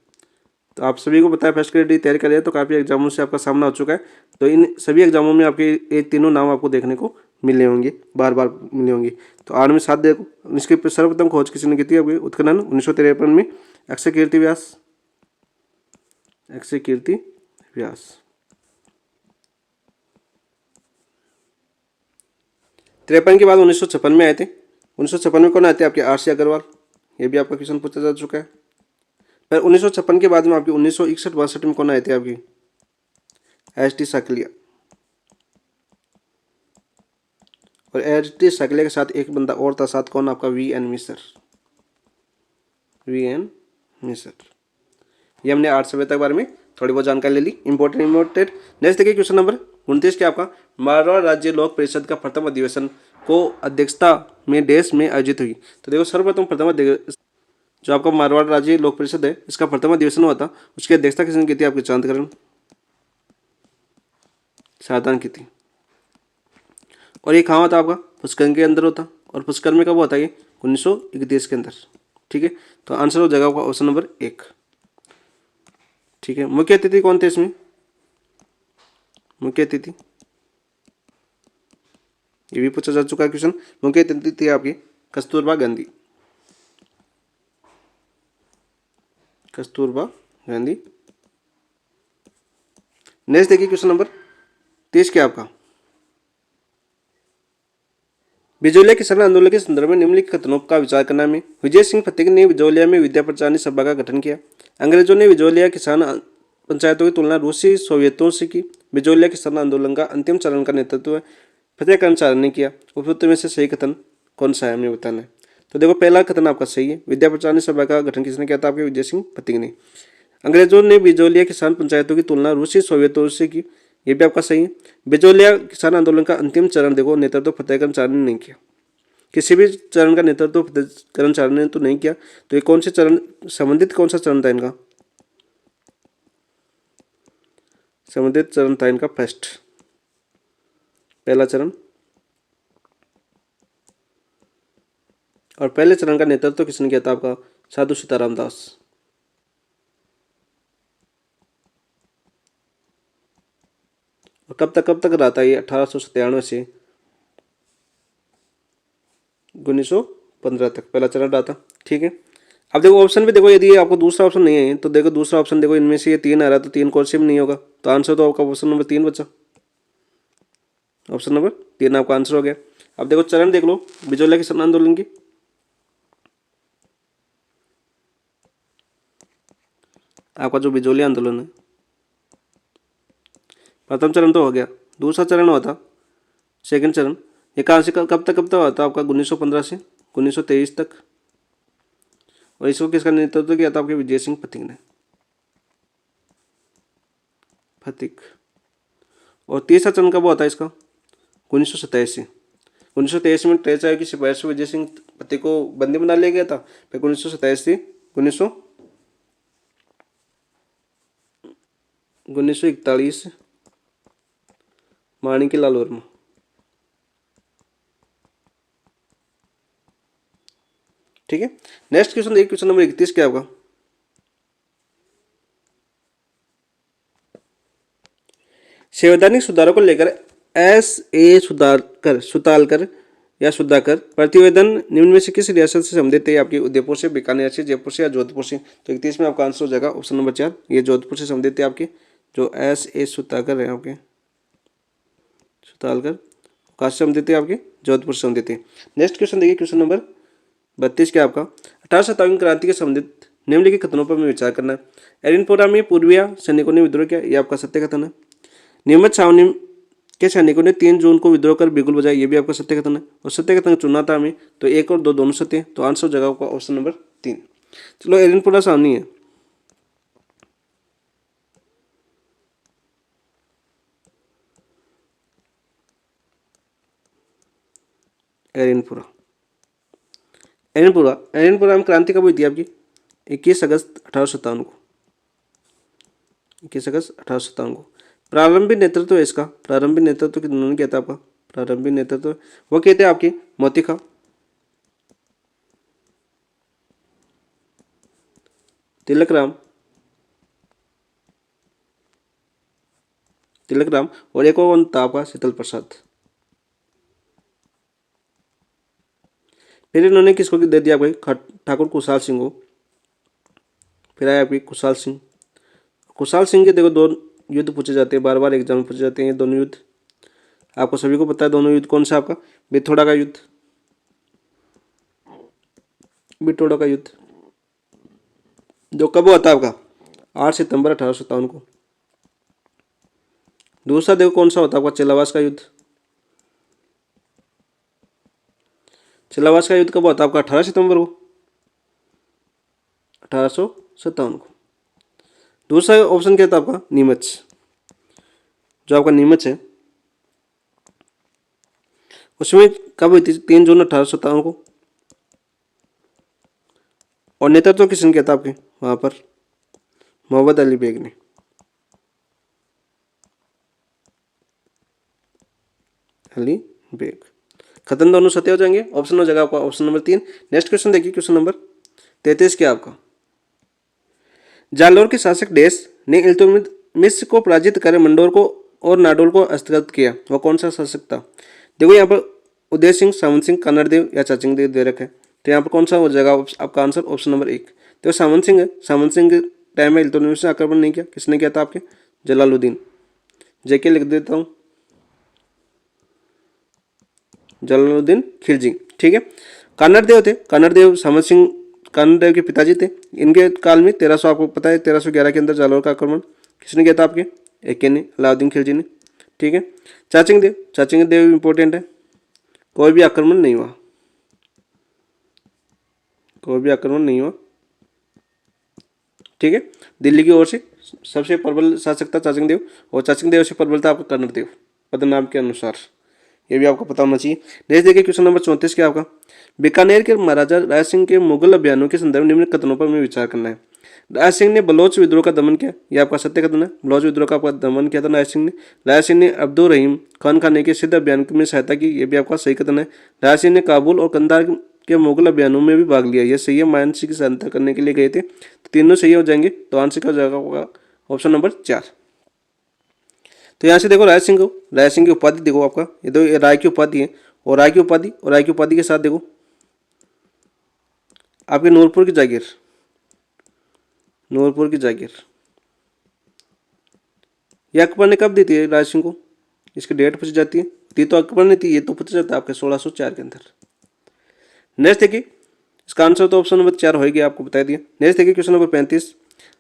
तो आप सभी को पता है फर्स्ट ग्रेड की तैयारी कर रहे हैं तो काफ़ी एग्जामों से आपका सामना हो चुका है। तो इन सभी एग्जामों में आपके ये तीनों नाम आपको देखने को मिले होंगे, बार बार मिले होंगे। तो आर्ट में साथ देखो, इसके सर्वप्रथम खोज किसी ने की थी? आपकी उत्खनन 1953 में अक्षय कीर्ति व्यास, अक्षय कीर्ति व्यास। 53 के बाद 1956 में आए थे। 1956 में कौन आए थे? आपके आर.सी. अग्रवाल। ये भी आपका क्वेश्चन पूछा जा चुका है। फिर 1956 के बाद में आपकी 1961-62 में कौन आए थे? आपकी एच.टी. साकलिया। और एच.टी. साकलिया के साथ एक बंदा और था, साथ कौन? आपका वी.एन. मिसर, वी.एन. मिसर। ये हमने आर्ट सभ्यता के बारे में थोड़ी बहुत जानकारी ले ली, इंपॉर्टेंट। नेक्स्ट देखिए क्वेश्चन नंबर 29 क्या आपका, मारवाड़ राज्य लोक परिषद का प्रथम अधिवेशन को अध्यक्षता में देश में आयोजित हुई। तो देखो सर्वप्रथम प्रथम जो आपका मारवाड़ राज्य लोक परिषद है इसका प्रथम अधिवेशन हुआ था, उसकी अध्यक्षता किसने की थी? आपके चांदकरण साधन की थी। और ये कहाँ होता आपका? पुष्कर के अंदर होता। और पुष्कर में कब होता है? ये 1931 के अंदर। ठीक है, तो आंसर हो जाएगा आपका ऑप्शन नंबर 1। ठीक है, मुख्य अतिथि कौन थे इसमें? मुख्य अतिथि ये भी पूछा जा चुका है क्वेश्चन। मुख्य अतिथि थी आपकी कस्तूरबा गांधी, कस्तूरबा गांधी। नेक्स्ट देखिए क्वेश्चन नंबर 30 क्या आपका, बिजोलिया किसान आंदोलन के संदर्भ में निम्नलिखित कथनों का विचार करना में। विजय सिंह फतेह ने बिजोलिया में विद्या प्रचारणी सभा का गठन किया। अंग्रेजों ने बिजोलिया किसान पंचायतों की तुलना रूसी सोवियतों से की। बिजोलिया किसान आंदोलन का अंतिम चरण का नेतृत्व फतेह कर्मचारी ने किया। उपयुक्त में से सही कथन कौन सा है हमें बताना है। तो देखो पहला कथन आपका सही है, विद्या प्रचारणी सभा का गठन किसने किया था? आपके विजय सिंह फतेह ने। अंग्रेजों ने बिजोलिया किसान पंचायतों की तुलना रूसी सोवियतों से की, ये भी आपका सही है। बिजोलिया किसान आंदोलन का अंतिम चरण देखो नेतृत्व फतेह कर्मचारी ने नहीं किया, किसी भी चरण का नेतृत्व कर्मचारी ने तो नहीं किया। तो ये कौन से चरण संबंधित कौन सा चरण था इनका? संबंधित चरण था इनका फर्स्ट, पहला चरण। और पहले चरण का नेतृत्व किसने किया था? आपका साधु सीताराम दास। और कब तक रहा था ये? 1897 से 1915 तक पहला चरण रहा था। ठीक है, अब देखो ऑप्शन भी देखो, यदि आपको दूसरा ऑप्शन नहीं है तो देखो दूसरा ऑप्शन देखो, इनमें से ये 3 आ रहा है तो 3 कौन से भी नहीं होगा, तो आंसर तो आपका ऑप्शन नंबर 3 बचा। ऑप्शन नंबर 3 आपका आंसर हो गया। अब देखो चरण देख लो बिजोलिया किसान आंदोलन की। आपका जो बिजोलिया आंदोलन है, प्रथम चरण तो हो गया, दूसरा चरण हुआ था सेकंड चरण, ये कहाँ से कब तक हुआ था आपका 1915 से 1923 तक, और इसको किसका नेतृत्व किया था आपके विजय सिंह फतिक ने, फतिक। और तीसरा चरण कब हुआ था इसका, 1927 में ट्रेच आयोग की सिफारिश से विजय सिंह फतिक को बंदी बना लिया गया था। फिर 1927 से 1941 माणिक्यलाल वर्मा। ठीक है, नेक्स्ट क्वेश्चन देखिए, क्वेश्चन नंबर 31 क्या होगा। संवैधानिक सुधारों को लेकर सुतालकर या सुधाकर प्रतिवेदन निम्न में से किस रियासत से संबंधित है, आपकी उदयपुर से, बीकानेर से, जयपुर से या जोधपुर से। तो 31 में आपका आंसर हो जाएगा ऑप्शन नंबर 4, ये जोधपुर से संबंधित है आपके, जो सुताकर है आपके, सुतालकर कहाँ से संबंधित है आपके, जोधपुर से संबंधित है। नेक्स्ट क्वेश्चन देखिए, क्वेश्चन नंबर 32 क्या आपका, 18 शताब्दी क्रांति के संबंधित निम्नलिखित कथनों पर हमें विचार करना है। एरिनपोरा में पूर्विया सैनिकों ने विद्रोह किया, ये आपका सत्य कथन है। नीमच छावनी के सैनिकों ने 3 जून को विद्रोह कर बिगुल बजाई, ये भी आपका सत्य कथन है। और सत्य कथन चुनना था हमें, तो 1 और 2 दोनों सत्य है, तो आंसर हो जाएगा आपका ऑप्शन नंबर 3। चलो एरिनपोरा छावनी है, एरिनपुरा एरिनपुरा एरिनपुरा में क्रांति कब हुई थी आपकी, 21 अगस्त 1857 को, 21 अगस्त 1857 को। प्रारंभिक नेतृत्व है इसका, प्रारंभिक नेतृत्व किन्होंने किया था आपका, प्रारंभिक नेतृत्व वो कहते हैं आपके मोती खां, तिलक राम और एक और था आपका शीतल प्रसाद। फिर इन्होंने किसको दे दिया आपको, ठाकुर कुशाल सिंह को। फिर आया आपकी कुशाल सिंह के देखो 2 युद्ध पूछे जाते हैं, बार बार एग्जाम में पूछे जाते हैं दोनों युद्ध, आपको सभी को पता है दोनों युद्ध कौन सा आपका, बिथोड़ा का युद्ध, बिथोड़ा का युद्ध जो कब हुआ था आपका, 8 सितंबर 1857 को। दूसरा देखो कौन सा होता है आपका, चिलावास का युद्ध, चिलावास का युद्ध कब हुआ था आपका, 18 सितंबर को, 1857 को। दूसरा ऑप्शन क्या था आपका, नीमच, जो आपका नीमच है उसमें कब हुई थी, 3 जून 1857 को। और नेतृत्व किसने किया था आपके वहां पर, मोहम्मद अली बेग ने, अली बेग। खत्म, दोनों सत्य हो जाएंगे, ऑप्शन हो जाएगा आपका ऑप्शन नंबर 3। नेक्स्ट क्वेश्चन देखिए, क्वेश्चन नंबर 33 क्या आपका, जालौर के शासक देश ने इल्तुतमिश को पराजित कर मंडोर को और नाडोल को हस्तगत किया, वह कौन सा शासक था। देखो यहाँ पर उदय सिंह, सामंत सिंह, कन्नड़देव या चाचंग देव दे रखे हैं, तो यहाँ पर कौन सा हो जाएगा आपका आंसर, ऑप्शन नंबर 1। तो सामंत सिंह है, सामंत सिंह के टाइम में इल्तुतमिश ने आक्रमण नहीं किया, किसने किया था आपके, जलालुद्दीन। जेके लिख देता हूँ, जलालुद्दीन खिलजी। ठीक है, कन्नड़देव थे, कन्नड़देव सामंत सिंह कन्नड़देव के पिताजी थे। इनके काल में 1300, आपको पता है 1311 के अंदर जालौर का आक्रमण किसने किया था आपके, एके ने, अलाउद्दीन खिलजी ने। ठीक है, चाचिंग देव इंपॉर्टेंट है, कोई भी आक्रमण नहीं हुआ, कोई भी आक्रमण नहीं हुआ। ठीक है, दिल्ली की ओर से सबसे प्रबल शासक था चाचिंग देव, और चाचिंग देव से प्रबल था आपका कन्नड़देव पदनाम के अनुसार, ये भी आपको पता होना चाहिए। नेक्स्ट देखिए, क्वेश्चन नंबर 34 क्या आपका, बीकानेर के महाराजा राय सिंह के मुगल अभियानों के संदर्भ निम्न कथनों पर हमें विचार करना है। राय सिंह ने बलोच विद्रोह का दमन किया, यह आपका सत्य कथन है, बलोच विद्रोह का आपका दमन किया था राय सिंह ने। राय सिंह ने अब्दुल रहीम खान खाने के सिद्ध अभियान में सहायता की, यह भी आपका सही कथन है। राय सिंह ने काबुल और कंधार के मुगल अभियानों में भी भाग लिया, यह सही है, मानसी की सहायता करने के लिए गए थे, तो तीनों सही हो जाएंगे, तो आंसर क्या हो जाएगा ऑप्शन नंबर 4। तो यहाँ से देखो राय सिंह की उपाधि देखो आपका, ये तो राय की उपाधि है, और राय की उपाधि के साथ देखो आपके नूरपुर की जागीर, नूरपुर की जागीर ये अकबर ने कब दी थी राज सिंह को? इसकी डेट पूछी जाती है। दी तो अकबर ने थी, ये तो पूछा जाता है आपके 1604 के अंदर। नेक्स्ट देखिए, इसका आंसर तो ऑप्शन नंबर 4 होगी, आपको बता दिया। नेक्स्ट देखिए क्वेश्चन नंबर 35,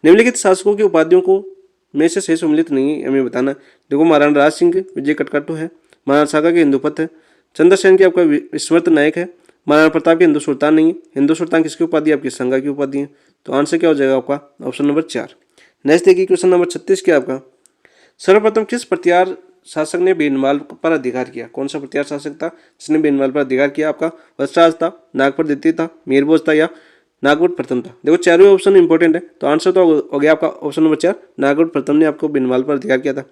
निम्नलिखित शासकों की उपाधियों को में से सही सम्मिलित नहीं है, हमें बताना। देखो, महाराणा राज सिंह के विजय कटकाटू है, महाराणा सागर के हिंदूपत है, चंद्रसेन के आपका विस्मृत नायक है, महाराणा प्रताप के हिंदू सुल्तान नहीं है। हिंदू सुल्तान किसकी उपाधि? आपकी संगा की उपाधि है। तो आंसर क्या हो जाएगा आपका? Option number 4। नेक्स्ट देखिए क्वेश्चन नंबर 36 क्या आपका, सर्वप्रथम किस प्रत्यार शासक ने बेनीवाल पर अधिकार किया? कौन सा प्रत्यार शासक था जिसने बेनीवाल पर अधिकार किया? आपका वत्सराज था, नागपुर द्वितीय था, मीरभोज था, या नागपुर प्रथम था। देखो चारों ऑप्शन इंपॉर्टेंट है, तो आंसर तो हो गया आपका ऑप्शन नंबर 4, नागपुर प्रथम ने आपको बेनीवाल पर अधिकार किया था।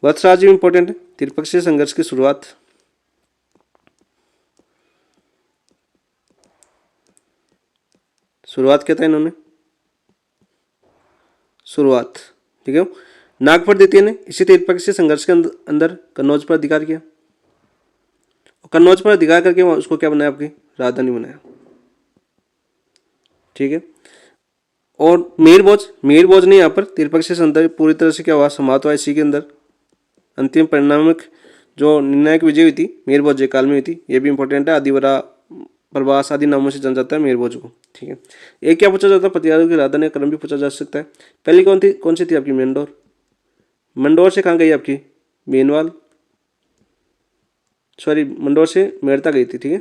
वत्सराज भी इंपॉर्टेंट है, त्रिपक्षीय संघर्ष की शुरुआत किया था इन्होंने, शुरुआत, ठीक है। नागपुर द्वितीय ने इसी त्रिपक्षीय संघर्ष के अंदर कन्नौज पर अधिकार किया, कन्नौज पर अधिकार करके उसको क्या बनाया? आपकी राजधानी बनाया, ठीक है। और मीरभोज ने यहाँ पर त्रिपक्षीय संघर्ष पूरी तरह से क्या हुआ? समाप्त हुआ। इसी के अंदर अंतिम परिणामिक जो निर्णायक विजय हुई थी मीरभोज जय काल में हुई थी, ये भी इंपॉर्टेंट है। आदिवरा, प्रवास आदि नामों से जाना जाता है मीरभोज को, ठीक है। एक क्या पूछा जाता है? प्रतिहारों की राजधानी का क्रम भी पूछा जा सकता है। पहली कौन सी थी आपकी? मंडोर। मंडोर से कहाँ गई आपकी? बेनीवाल, सॉरी मंडोर से मेड़ता गई थी, ठीक है।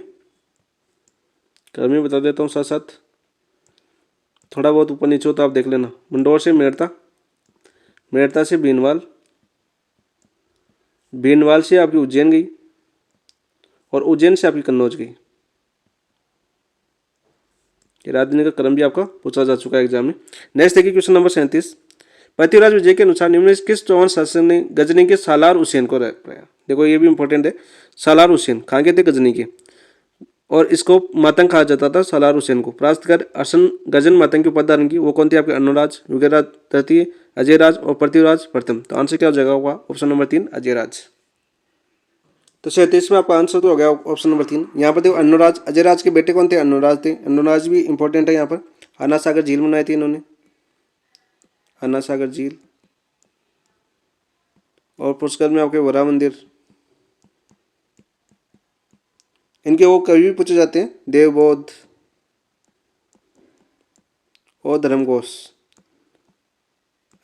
क्रम भी बता देता हूँ साथ साथ, थोड़ा बहुत ऊपर नीचे हो तो आप देख लेना। मंडोर से मेड़ता, मेड़ता से बेनीवाल, बेनीवाल से आपकी उज्जैन गई, और उज्जैन से आपकी कन्नौज गई। राजधानी का क्रम भी आपका पूछा जा चुका है एग्जाम में। नेक्स्ट देखिए क्वेश्चन नंबर 37, पृथ्वीराज विजय के अनुसार निम्न किस चौहान शासक ने गजनी के सालार हुसैन को हराया? देखो ये भी इंपॉर्टेंट है। सालार हुसैन कहाँ के थे? गजनी के, और इसको मातंग कहा जाता था। सालार हुसैन को परास्त कर हसन गजन मातंग की उपाधि धारण की। वो कौन थे? आपके अनुराज, युगराज तृतीय, अजयराज और पृथ्वीराज प्रथम। तो आंसर क्या हो जाएगा होगा? Option number 3, Ajayraj. तो 37 में आपका आंसर तो हो गया ऑप्शन नंबर 3। यहाँ पर देखो अनुराज, अजयराज के बेटे कौन थे? अनुराज थे। अनुराज भी इंपॉर्टेंट है। यहाँ पर अन्ना सागर झील बनाई थी इन्होंने, अन्ना सागर झील। और पुष्कर में आपके वरा मंदिर। इनके वो कवि भी पूछे जाते हैं, देवबोध और धर्मघोष।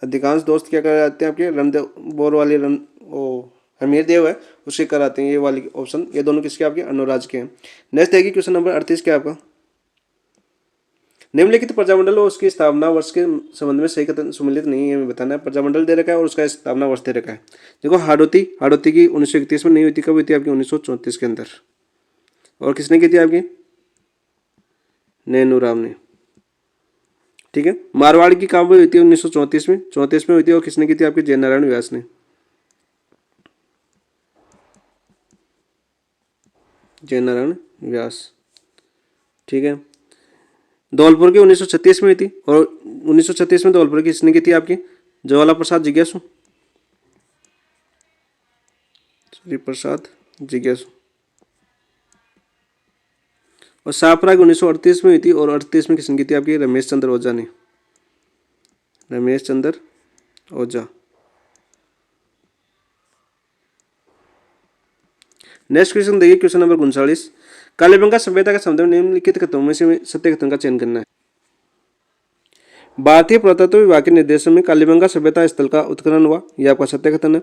अधिकांश दोस्त क्या कराते हैं आपके? रणदेव बोर वाले हमीर देव है उसके कराते हैं ये वाली ऑप्शन। ये दोनों किसके? आपके अनुराज के हैं। नेक्स्ट देखिए क्वेश्चन नंबर 38 क्या आपका, निम्नलिखित प्रजामंडल और उसकी स्थापना वर्ष के संबंध में सही कथन सम्मिलित नहीं है, हमें बताना है। प्रजामंडल दे रखा है और उसका स्थापना वर्ष दे रखा है। देखो हाड़ौती की 1931 में नहीं हुई थी, कब हुई थी? आपकी 1934 के अंदर। और किसने की थी? आपकी नैनूराम ने, ठीक है। मारवाड़ की कहाँ हुई थी? 1934 में, 34 में हुई थी। और किसने की थी? आपके जयनारायण व्यास ने, जयनारायण व्यास, ठीक है। धौलपुर की 1936 में हुई थी, और 1936 में धौलपुर की किसने की थी? आपकी ज्वाला प्रसाद जिज्ञासु, श्री प्रसाद जिज्ञासु। और शाहपुरा 1938 में हुई थी, और 38 में किसने की थी? आपकी रमेश चंद्र ओझा ने, रमेश चंद्र ओझा। नेक्स्ट क्वेश्चन देखिए क्वेश्चन नंबर 39, कालीबंगा सभ्यता के संबंध में निम्नलिखित कथनों में से सत्य कथन का चयन करना है। भारतीय पुरातत्व विभाग के निर्देशन में कालीबंगा सभ्यता स्थल का उत्खनन हुआ, यह आपका सत्य कथन है।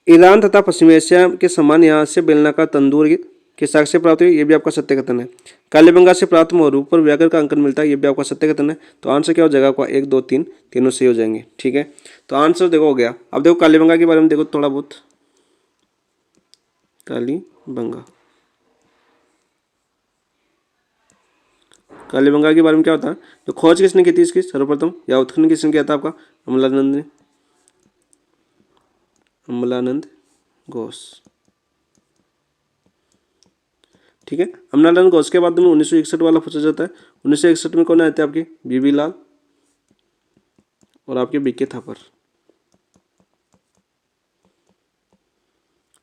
ईरान तथा पश्चिमी एशिया के समान यहाँ से बेलनाकार तंदूर के साक्ष्य प्राप्त हुई, ये भी आपका सत्य कथन है। कालीबंगा से प्राप्त मोरूप पर व्याघ्र का अंकन मिलता है, ये भी आपका सत्य कथन है। तो आंसर क्या हो जाएगा आपका? 1, 2, 3 तीनों सही हो जाएंगे, ठीक है। तो आंसर देखो हो गया। अब देखो कालीबंगा के बारे में देखो थोड़ा बहुत, कालीबंगा, कालीबंगा के बारे में क्या होता है? तो खोज किसने की थी इसकी सर्वप्रथम, या उत्खनन किसने किया था? आपका अमलानंद ने, अमलानंद घोष, ठीक है। अमलानंद घोष के बाद में 1961 वाला पूछा जाता है। 1961 में कौन आए थे? आपके बीबी लाल और आपके बीके थापर,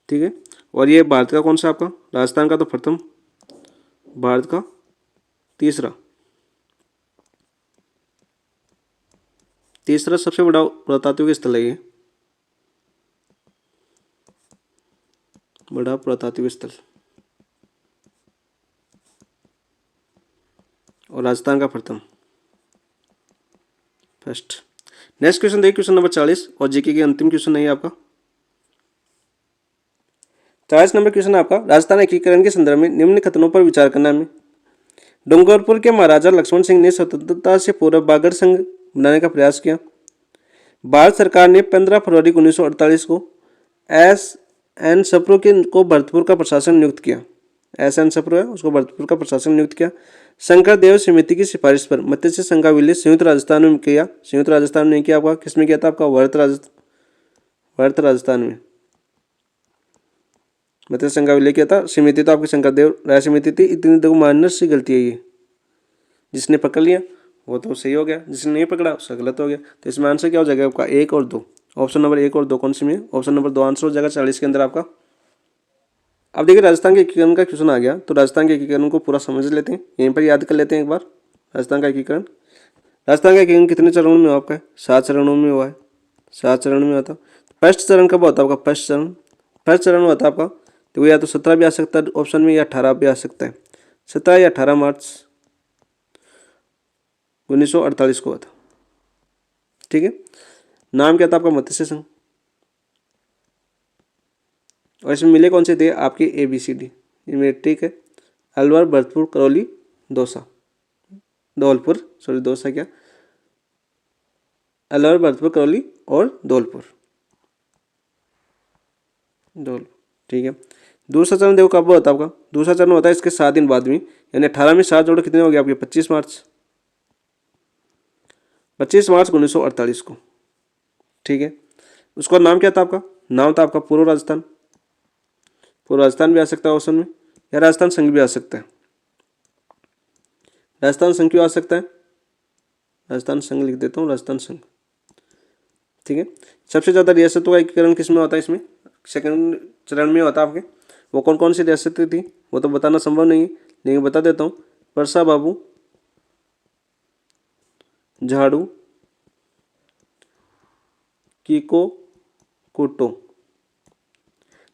ठीक है। और ये भारत का कौन सा? आपका राजस्थान का तो प्रथम, भारत का तीसरा, तीसरा सबसे बड़ा पुरातात्विक स्थल है ये, बड़ा पुरातात्विक स्थल, और राजस्थान का प्रथम, फर्स्ट। नेक्स्ट क्वेश्चन देखिए, क्वेश्चन नंबर 40 और जीके के अंतिम क्वेश्चन नहीं है आपका। 40 नंबर क्वेश्चन आपका, राजस्थान एकीकरण के संदर्भ में निम्न कथनों पर विचार करना है। डूंगरपुर के महाराजा लक्ष्मण सिंह ने स्वतंत्रता से पूर्व बागड़ संघ बनाने का प्रयास किया। भारत सरकार ने 15 फरवरी 1948 को एस एन सप्रू को भरतपुर का प्रशासन नियुक्त किया। एस एन सप्रू है, उसको भरतपुर का प्रशासन नियुक्त किया। शंकर देव समिति की सिफारिश पर मत्स्य संघ का विलय संयुक्त राजस्थान में किया। संयुक्त राजस्थान में किया आपका, किसमें किया था आपका, वर्त राजस्थान में मत्स्य संघ का विलय किया था। समिति तो आपकी शंकर देव राय समिति थी। इतनी देखो माइनर सी गलती है ये, जिसने पकड़ लिया वो तो सही हो गया, जिसने नहीं पकड़ा उसका गलत हो गया। तो इसमें आंसर क्या हो जाएगा आपका, 1 और 2। ऑप्शन नंबर 1 और 2 कौन सी में, ऑप्शन नंबर 2 आंसर हो जाएगा 40 के अंदर आपका। अब देखिए राजस्थान के एकीकरण का क्वेश्चन आ गया, तो राजस्थान के एकीकरण को पूरा समझ लेते हैं, यहीं पर याद कर लेते हैं एक बार। राजस्थान का एकीकरण, राजस्थान का एकीकरण कितने चरणों में हुआ आपका, 7 चरणों में हुआ है, 7 चरण में होता। फर्स्ट चरण कब होता है आपका, फर्स्ट चरण होता है आपका, तो या तो 17 भी आ सकता है ऑप्शन में, या 18 भी आ सकता है। 17 या 18 मार्च 1948 को हुआ था, ठीक है। नाम क्या था आपका, मत्स्य संघ। और इसमें मिले कौन से थे आपके, ABCD, ये मेरे ठीक है, अलवर, भरतपुर, करौली, दौसा, दौसा क्या, अलवर, भरतपुर, करौली और धौलपुर, ठीक है। दूसरा चरण देखो कब होता है आपका, दूसरा चरण होता है इसके 7 दिन बाद में, यानी 18 में 7 जोड़ो कितने हो गए आपके, 25 मार्च 1948 को, ठीक है। उसका नाम क्या था आपका, नाम था आपका पूर्व राजस्थान। पूर्व राजस्थान भी आ सकता है ऑप्शन में, या राजस्थान संघ भी आ सकता है। राजस्थान संघ क्यों आ सकता है, राजस्थान संघ लिख देता हूँ, राजस्थान संघ, ठीक है। सबसे ज़्यादा रियासतों का एकीकरण किस में होता है, इसमें सेकंड चरण में होता है आपके। वो कौन कौन सी रियासतें थी वो तो बताना संभव नहीं है, लेकिन बता देता हूँ, परसा बाबू, झाड़ू, कीको, कुट्टो।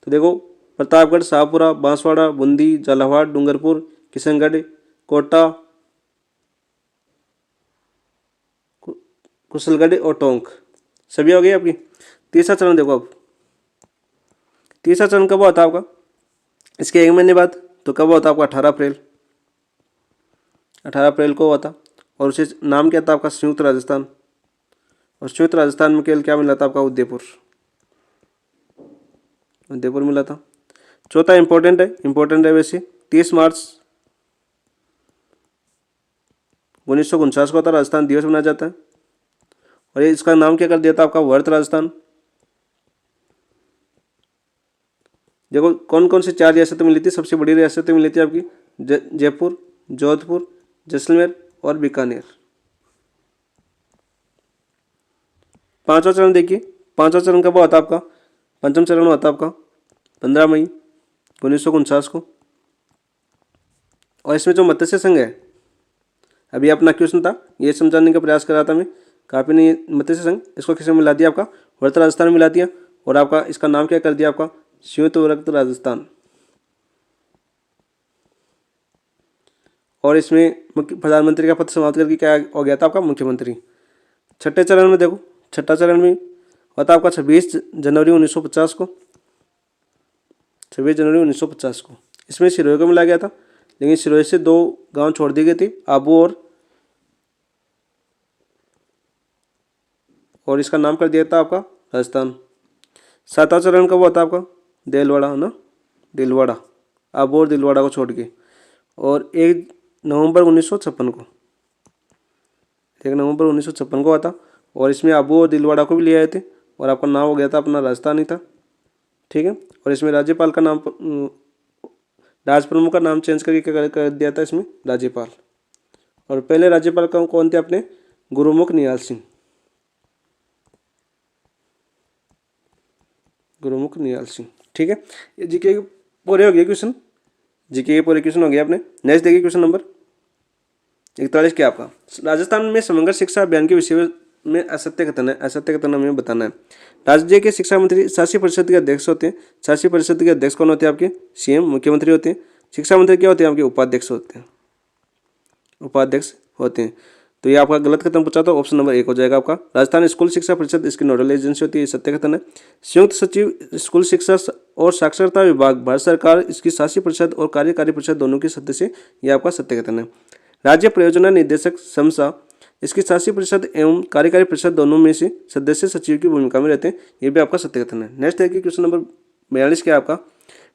तो देखो प्रतापगढ़, शाहपुरा, बांसवाड़ा, बूंदी, झालावाड़, डूंगरपुर, किशनगढ़, कोटा, कुशलगढ़ और टोंक, सभी हो गई आपकी। तीसरा चरण देखो, अब तीसरा चरण कब होता है आपका, इसके 1 महीने बाद, तो कब होता है आपका, 18 अप्रैल को हुआ था। और उसे नाम क्या था आपका, संयुक्त राजस्थान। और संयुक्त राजस्थान में केवल क्या मिला था आपका, उदयपुर मिला था। चौथा इंपॉर्टेंट है वैसे, 30 मार्च 1949 को होता राजस्थान दिवस मनाया जाता है। और ये इसका नाम क्या कर दिया था आपका, वर्त राजस्थान। देखो कौन कौन सी 4 रियासतें मिली थी, सबसे बड़ी रियासतें मिली थी आपकी जयपुर, जोधपुर, जैसलमेर और बीकानेर। पांचवा चरण देखिए, पांचवा चरण कब होता आपका, पंचम चरण होता आपका 15 मई 1949 को। और इसमें जो मत्स्य संघ है, अभी अपना क्वेश्चन था ये समझाने का प्रयास कर रहा था मैं, काफी नहीं, मत्स्य संघ इसको किसमें मिला दिया आपका, वर्त राजस्थान में मिला दिया। और आपका इसका नाम क्या कर दिया आपका, संयुक्त वर्त राजस्थान। और इसमें प्रधानमंत्री का पद समाप्त करके क्या हो गया था आपका, मुख्यमंत्री। छठे चरण में देखो, छठा चरण में होता आपका 26 जनवरी 1950 को, 26 जनवरी 1950 को। इसमें सिरोही को मिला गया था, लेकिन सिरोही से 2 गांव छोड़ दिए गए थे, आबू और इसका नाम कर दिया था आपका राजस्थान। सातवां चरण कब हुआ था आपका, देलवाड़ा है ना, दिलवाड़ा, आबू और दिलवाड़ा को छोड़ के। और 1 नवंबर 1956 को, 1 नवंबर 1956 को हुआ था। और इसमें आबू और दिलवाड़ा को भी ले आए थे, और आपका नाम हो गया था अपना राजस्थान ही था, ठीक है। और इसमें राज्यपाल का नाम, राज प्रमुख का नाम चेंज करके क्या कर दिया था इसमें, राज्यपाल। और पहले राज्यपाल कौन थे अपने, गुरुमुख निहाल सिंह, गुरुमुख निहाल सिंह, ठीक है। ये जीके के पूरे हो गए क्वेश्चन, जीके के पूरे क्वेश्चन हो गए अपने। नेक्स्ट देखिए क्वेश्चन नंबर 41 क्या आपका, राजस्थान में समग्र शिक्षा अभियान के विषय में में असत्य कथन है, असत्य कथन हमें बताना है। राज्य के शिक्षा मंत्री 86% के अध्यक्ष होते हैं। 86% के अध्यक्ष कौन होते हैं आपके? सीएम, मुख्यमंत्री होते हैं। शिक्षा मंत्री क्या होते हैं आपके? उपाध्यक्ष होते हैं, उपाध्यक्ष होते हैं। तो ये आपका गलत कथन पूछा तो ऑप्शन नंबर 1 हो जाएगा आपका। राजस्थान स्कूल शिक्षा परिषद इसकी नोडल एजेंसी होती है, सत्य कथन है। संयुक्त सचिव स्कूल शिक्षा और साक्षरता विभाग भारत सरकार इसकी शासी परिषद और कार्यकारी परिषद दोनों के सदस्य, ये आपका सत्य कथन है। राज्य परियोजना निदेशक समसा इसकी शासी परिषद एवं कार्यकारी परिषद दोनों में से सदस्य सचिव की भूमिका में रहते हैं, ये भी आपका सत्य कथन है। नेक्स्ट देखिए क्वेश्चन नंबर 42 क्या आपका?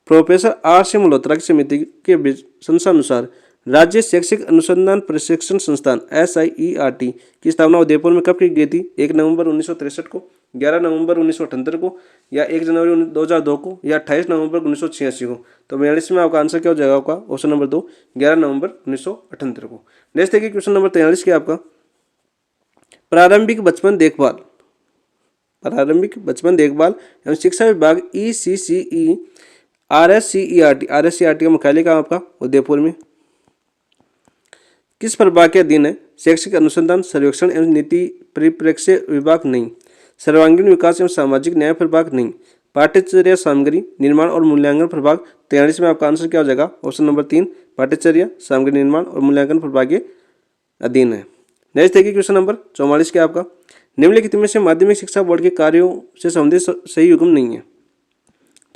प्रोफेसर आर सी मल्होत्रा की समिति के संस्थानुसार राज्य शैक्षिक अनुसंधान प्रशिक्षण संस्थान SIERT की स्थापना उदयपुर में कब की गई थी? 1 नवंबर 1963 को, 11 नवंबर 1978 को, या 1 जनवरी 2002 को, या 28 नवंबर 1986 को। तो 42 में आपका आंसर क्या हो जाएगा? आपका ऑप्शन नंबर 2 11 नवंबर 1978 को। नेक्स्ट देखिए क्वेश्चन नंबर 43 क्या आपका? प्रारंभिक बचपन देखभाल, प्रारंभिक बचपन देखभाल एवं शिक्षा विभाग ECCE RSCERT का मुख्यालय कहाँ आपका? उदयपुर में। किस प्रभाग के अधीन है? शैक्षिक अनुसंधान सर्वेक्षण एवं नीति परिप्रेक्ष्य विभाग नहीं। सर्वांगीण विकास एवं सामाजिक न्याय प्रभाग नहीं। पाठ्यचर्या सामग्री निर्माण और मूल्यांकन प्रभाग। 43 में आपका आंसर क्या हो जाएगा? ऑप्शन नंबर 3 पाठ्यचर्या सामग्री निर्माण और मूल्यांकन प्रभाग के अधीन है। नेक्स्ट देखिए क्वेश्चन नंबर 44 क्या आपका? निम्नलिखित में से माध्यमिक शिक्षा बोर्ड के कार्यों से संबंधित सही युग्म नहीं है।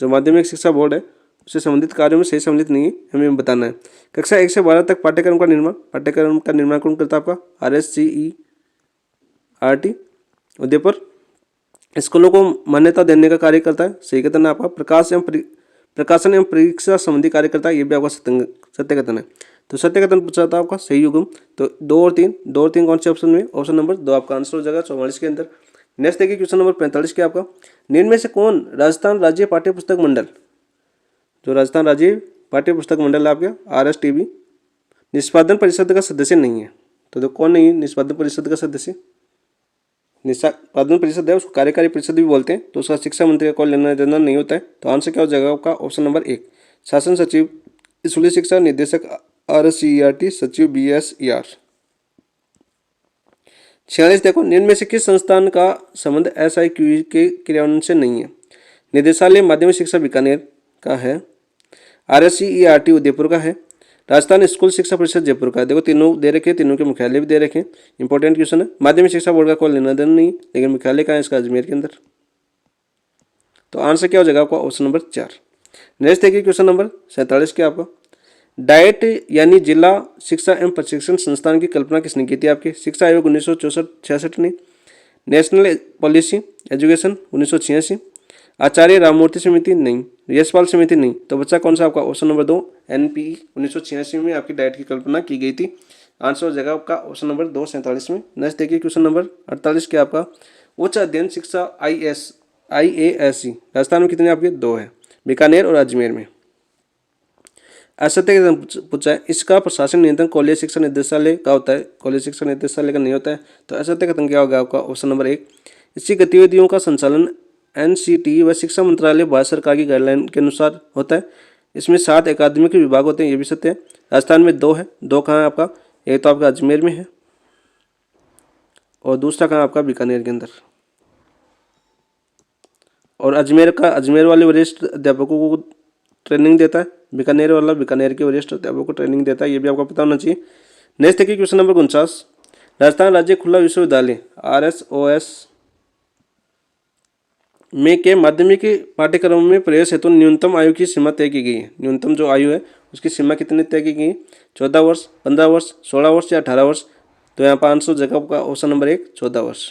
जो माध्यमिक शिक्षा बोर्ड है उससे संबंधित कार्यों में सही सम्मिलित नहीं है, हमें बताना है। कक्षा 1 से 12 तक पाठ्यक्रम का निर्माण कौन करता है आपका? RSCERT उदयपुर। स्कूलों को मान्यता देने का कार्य करता है, सही कथन है आपका। प्रकाशन एवं परीक्षा संबंधी कार्य करता है, ये भी आपका सत्य कथन है। तो सत्य कथन पूछा था आपका सही युग्म, तो 2 और 3 कौन से ऑप्शन में? ऑप्शन नंबर 2 आपका आंसर हो जाएगा 44 के अंदर। नेक्स्ट देखिए क्वेश्चन नंबर 45 क्या आपका? निम्न में से कौन राजस्थान राज्य पाठ्य पुस्तक मंडल, जो राजस्थान राज्य पाठ्य पुस्तक मंडल है आपके RSTB, निष्पादन परिषद का सदस्य नहीं है? तो कौन नहीं निष्पादन परिषद का सदस्य? निष्पादन परिषद है उसको कार्यकारी परिषद भी बोलते हैं, तो उसका शिक्षा मंत्री का कोई लेना देना नहीं होता है। तो आंसर क्या हो जाएगा आपका? ऑप्शन नंबर 1 शासन सचिव स्कूली शिक्षा निदेशक RSCERT सचिव BSER। 46 देखो, निम्न में से किस संस्थान का संबंध SIQE के क्रियान्वयन से नहीं है? निदेशालय माध्यमिक शिक्षा बीकानेर का है, RSCERT उदयपुर का है, राजस्थान स्कूल शिक्षा परिषद जयपुर का है। देखो तीनों दे रखे, तीनों के मुख्यालय भी दे रखे। इंपॉर्टेंट क्वेश्चन है। माध्यमिक शिक्षा बोर्ड का कोई लेना देना नहीं, लेकिन मुख्यालय का है इसका अजमेर के अंदर। तो आंसर क्या हो जाएगा आपका? Option number 4। नेक्स्ट देखिए क्वेश्चन नंबर 47 क्या आपका? डाइट यानी जिला शिक्षा एवं प्रशिक्षण संस्थान की कल्पना किसने की थी आपके? शिक्षा आयोग 1964-66 ने, नेशनल पॉलिसी एजुकेशन 1986, आचार्य राममूर्ति समिति नहीं, यशपाल समिति नहीं। तो बच्चा कौन सा आपका? ऑप्शन नंबर 2 NPE 1986 में आपकी डाइट की कल्पना की गई थी। आंसर हो जाएगा आपका ऑप्शन नंबर 2 47 में। नेक्स्ट देखिए क्वेश्चन नंबर 48 क्या आपका? उच्च अध्ययन शिक्षा IASC राजस्थान में कितने आपके? 2 है, बीकानेर और अजमेर में। असत्य पूछा है, इसका प्रशासन नियंत्रण कॉलेज शिक्षा निदेशालय का होता है, कॉलेज शिक्षा निदेशालय का नहीं होता है। तो असत्य कथन क्या होगा आपका? ऑप्शन नंबर 1 इसकी गतिविधियों का संचालन NCT व शिक्षा मंत्रालय भारत सरकार की गाइडलाइन के अनुसार होता है। इसमें 7 अकादमिक विभाग होते हैं, ये भी सत्य है। राजस्थान में 2 है, 2 कहाँ है आपका? एक तो आपका अजमेर में है और दूसरा कहाँ आपका? बीकानेर के अंदर। और अजमेर वाले वरिष्ठ अध्यापकों को ट्रेनिंग देता है, बीकानेर वाला बीकानेर के वरिष्ठ अध्यापकों को ट्रेनिंग देता है, ये भी आपको पता होना चाहिए। नेक्स्ट देखिए क्वेश्चन नंबर 49 राजस्थान राज्य खुला विश्वविद्यालय RSOS में के माध्यमिक पाठ्यक्रम में प्रवेश हेतु न्यूनतम आयु की सीमा तय की गई है। न्यूनतम जो आयु है उसकी सीमा कितनी तय की गई है? 14 वर्ष, 15 वर्ष, 16 वर्ष या 18 वर्ष। तो यहाँ पर आंसर जगह का ऑप्शन नंबर 1 14 वर्ष।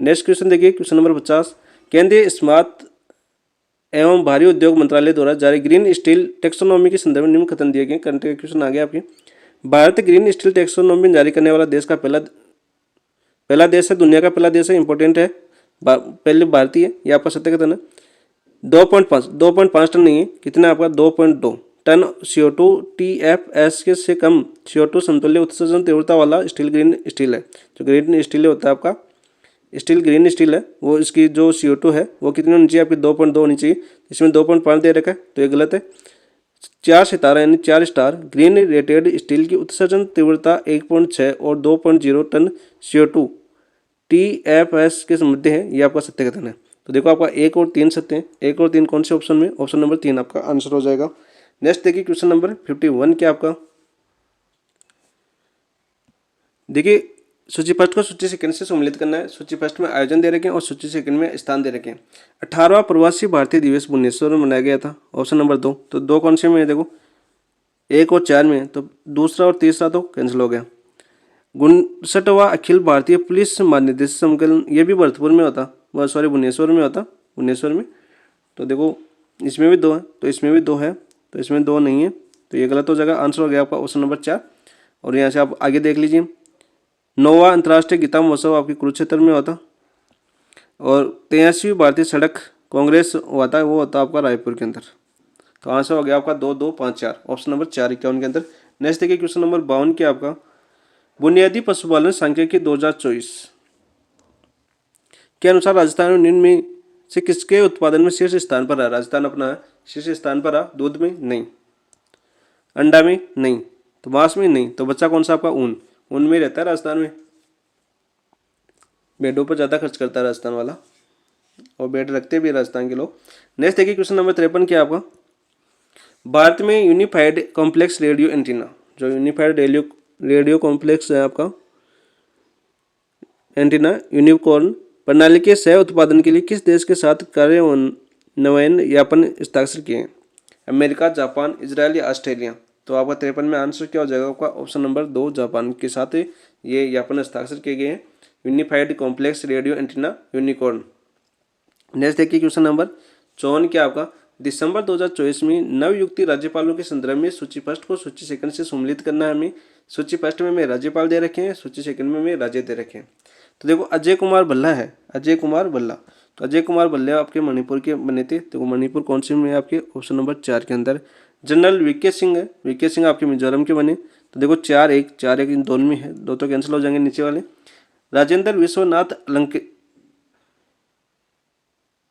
नेक्स्ट क्वेश्चन देखिए क्वेश्चन नंबर 50 केंद्रीय इस्पात एवं भारी उद्योग मंत्रालय द्वारा जारी ग्रीन स्टील टेक्सोनॉमी के संदर्भ में निम्न कथन दिए गए। करंट क्वेश्चन आ गया आपके। भारत ग्रीन स्टील टेक्सोनॉमी जारी करने वाला देश का पहला देश है, दुनिया का पहला देश है, इंपॉर्टेंट है, पहले भारतीय। ये आपका सत्य कथन है। 2.5 टन नहीं है, कितना आपका? 2.2 टन CO2 TFS के से कम CO2 समतुल्य उत्सर्जन तीव्रता वाला स्टील ग्रीन स्टील है। जो ग्रीन स्टील होता है आपका स्टील ग्रीन स्टील है, वो इसकी जो CO2 है वो कितनी होनी चाहिए आपकी? 2.2 होनी चाहिए। इसमें 2.5 दे रखा है, तो ये गलत है। 4 सितारा यानी 4 स्टार ग्रीन रेटेड स्टील की उत्सर्जन तीव्रता 1.6 और 2.0 टन CO2 TFS के मध्य है, ये आपका सत्य कथन है। तो देखो आपका 1 और 3 सत्य है। 1 और 3 कौन से ऑप्शन में? ऑप्शन नंबर 3 आपका आंसर हो जाएगा। नेक्स्ट देखिए क्वेश्चन नंबर 51 क्या आपका, देखिए सूची फर्स्ट को सूची सेकंड से सम्मिलित करना है। सूची फर्स्ट में आयोजन दे रखे हैं और सूची सेकंड में स्थान दे रखे हैं। 18वां प्रवासी भारतीय दिवस भुवनेश्वर में मनाया गया था, ऑप्शन नंबर 2। तो 2 कौन से में है? देखो 1 और 4 में, तो दूसरा और तीसरा तो कैंसिल हो गया। 59वां अखिल भारतीय पुलिस महानिदेशक सम्मेलन, ये भी भरतपुर में होता, सॉरी भुवनेश्वर में होता, भुवनेश्वर में। तो देखो इसमें भी 2 है, तो इसमें भी 2 है, तो इसमें 2 नहीं है, तो ये गलत हो जाएगा। आंसर हो गया आपका ऑप्शन नंबर 4। और यहाँ से आप आगे देख लीजिए, 9वां अंतर्राष्ट्रीय गीता महोत्सव आपके कुरुक्षेत्र में होता, और 83वीं भारतीय सड़क कांग्रेस हुआ था, वो होता आपका रायपुर के अंदर। तो आंसर हो गया आपका 2, 2, 5, 4, ऑप्शन नंबर 4 51 के अंदर। नेक्स्ट देखिए क्वेश्चन नंबर 52 क्या आपका, बुनियादी पशुपालन सांख्यिकी 2024 के अनुसार राजस्थान में निम्न में से किसके उत्पादन में शीर्ष स्थान पर है? राजस्थान अपना शीर्ष स्थान पर है। दूध में नहीं, अंडा में नहीं, तो मांस में नहीं, तो बच्चा कौन सा आपका? ऊन। ऊन में रहता है राजस्थान में, बेडों पर ज़्यादा खर्च करता है राजस्थान वाला, और बेड रखते भी राजस्थान के लोग। नेक्स्ट देखिए क्वेश्चन नंबर 53 क्या आपका, भारत में यूनिफाइड कॉम्प्लेक्स रेडियो एंटीना, जो यूनिफाइड रेडियो कॉम्प्लेक्स है आपका एंटीना यूनिकॉर्न प्रणाली के सह उत्पादन के लिए किस देश के साथ कार्यान्वयन ज्ञापन हस्ताक्षर किए हैं? अमेरिका, जापान, इजराइल या ऑस्ट्रेलिया। तो आपका 53 में आंसर क्या हो जाएगा आपका? ऑप्शन नंबर 2 जापान के साथ ये ज्ञापन हस्ताक्षर किए गए हैं, unified complex radio antenna unicorn. Next देखिए क्वेश्चन नंबर 54 क्या आपका, दिसंबर 2024 में नवयुक्ति राज्यपालों के संदर्भ में सूची फर्स्ट को सूची सेकंड से सम्मिलित करना है हमें। सूची फर्स्ट में मैं राज्यपाल दे रखे हैं, सूची सेकंड में मैं राज्य दे रखे हैं। तो देखो अजय कुमार भल्ला है, अजय कुमार भल्ला, तो अजय कुमार भल्ला आपके मणिपुर के बने थे, तो मणिपुर कौन से में आपके? ऑप्शन नंबर 4 के अंदर। जनरल वीके सिंह है, वीके सिंह आपके मिजोरम के बने, तो देखो 4-1 इन दोनों में है, 2 तो कैंसिल हो जाएंगे नीचे वाले। राजेंद्र विश्वनाथ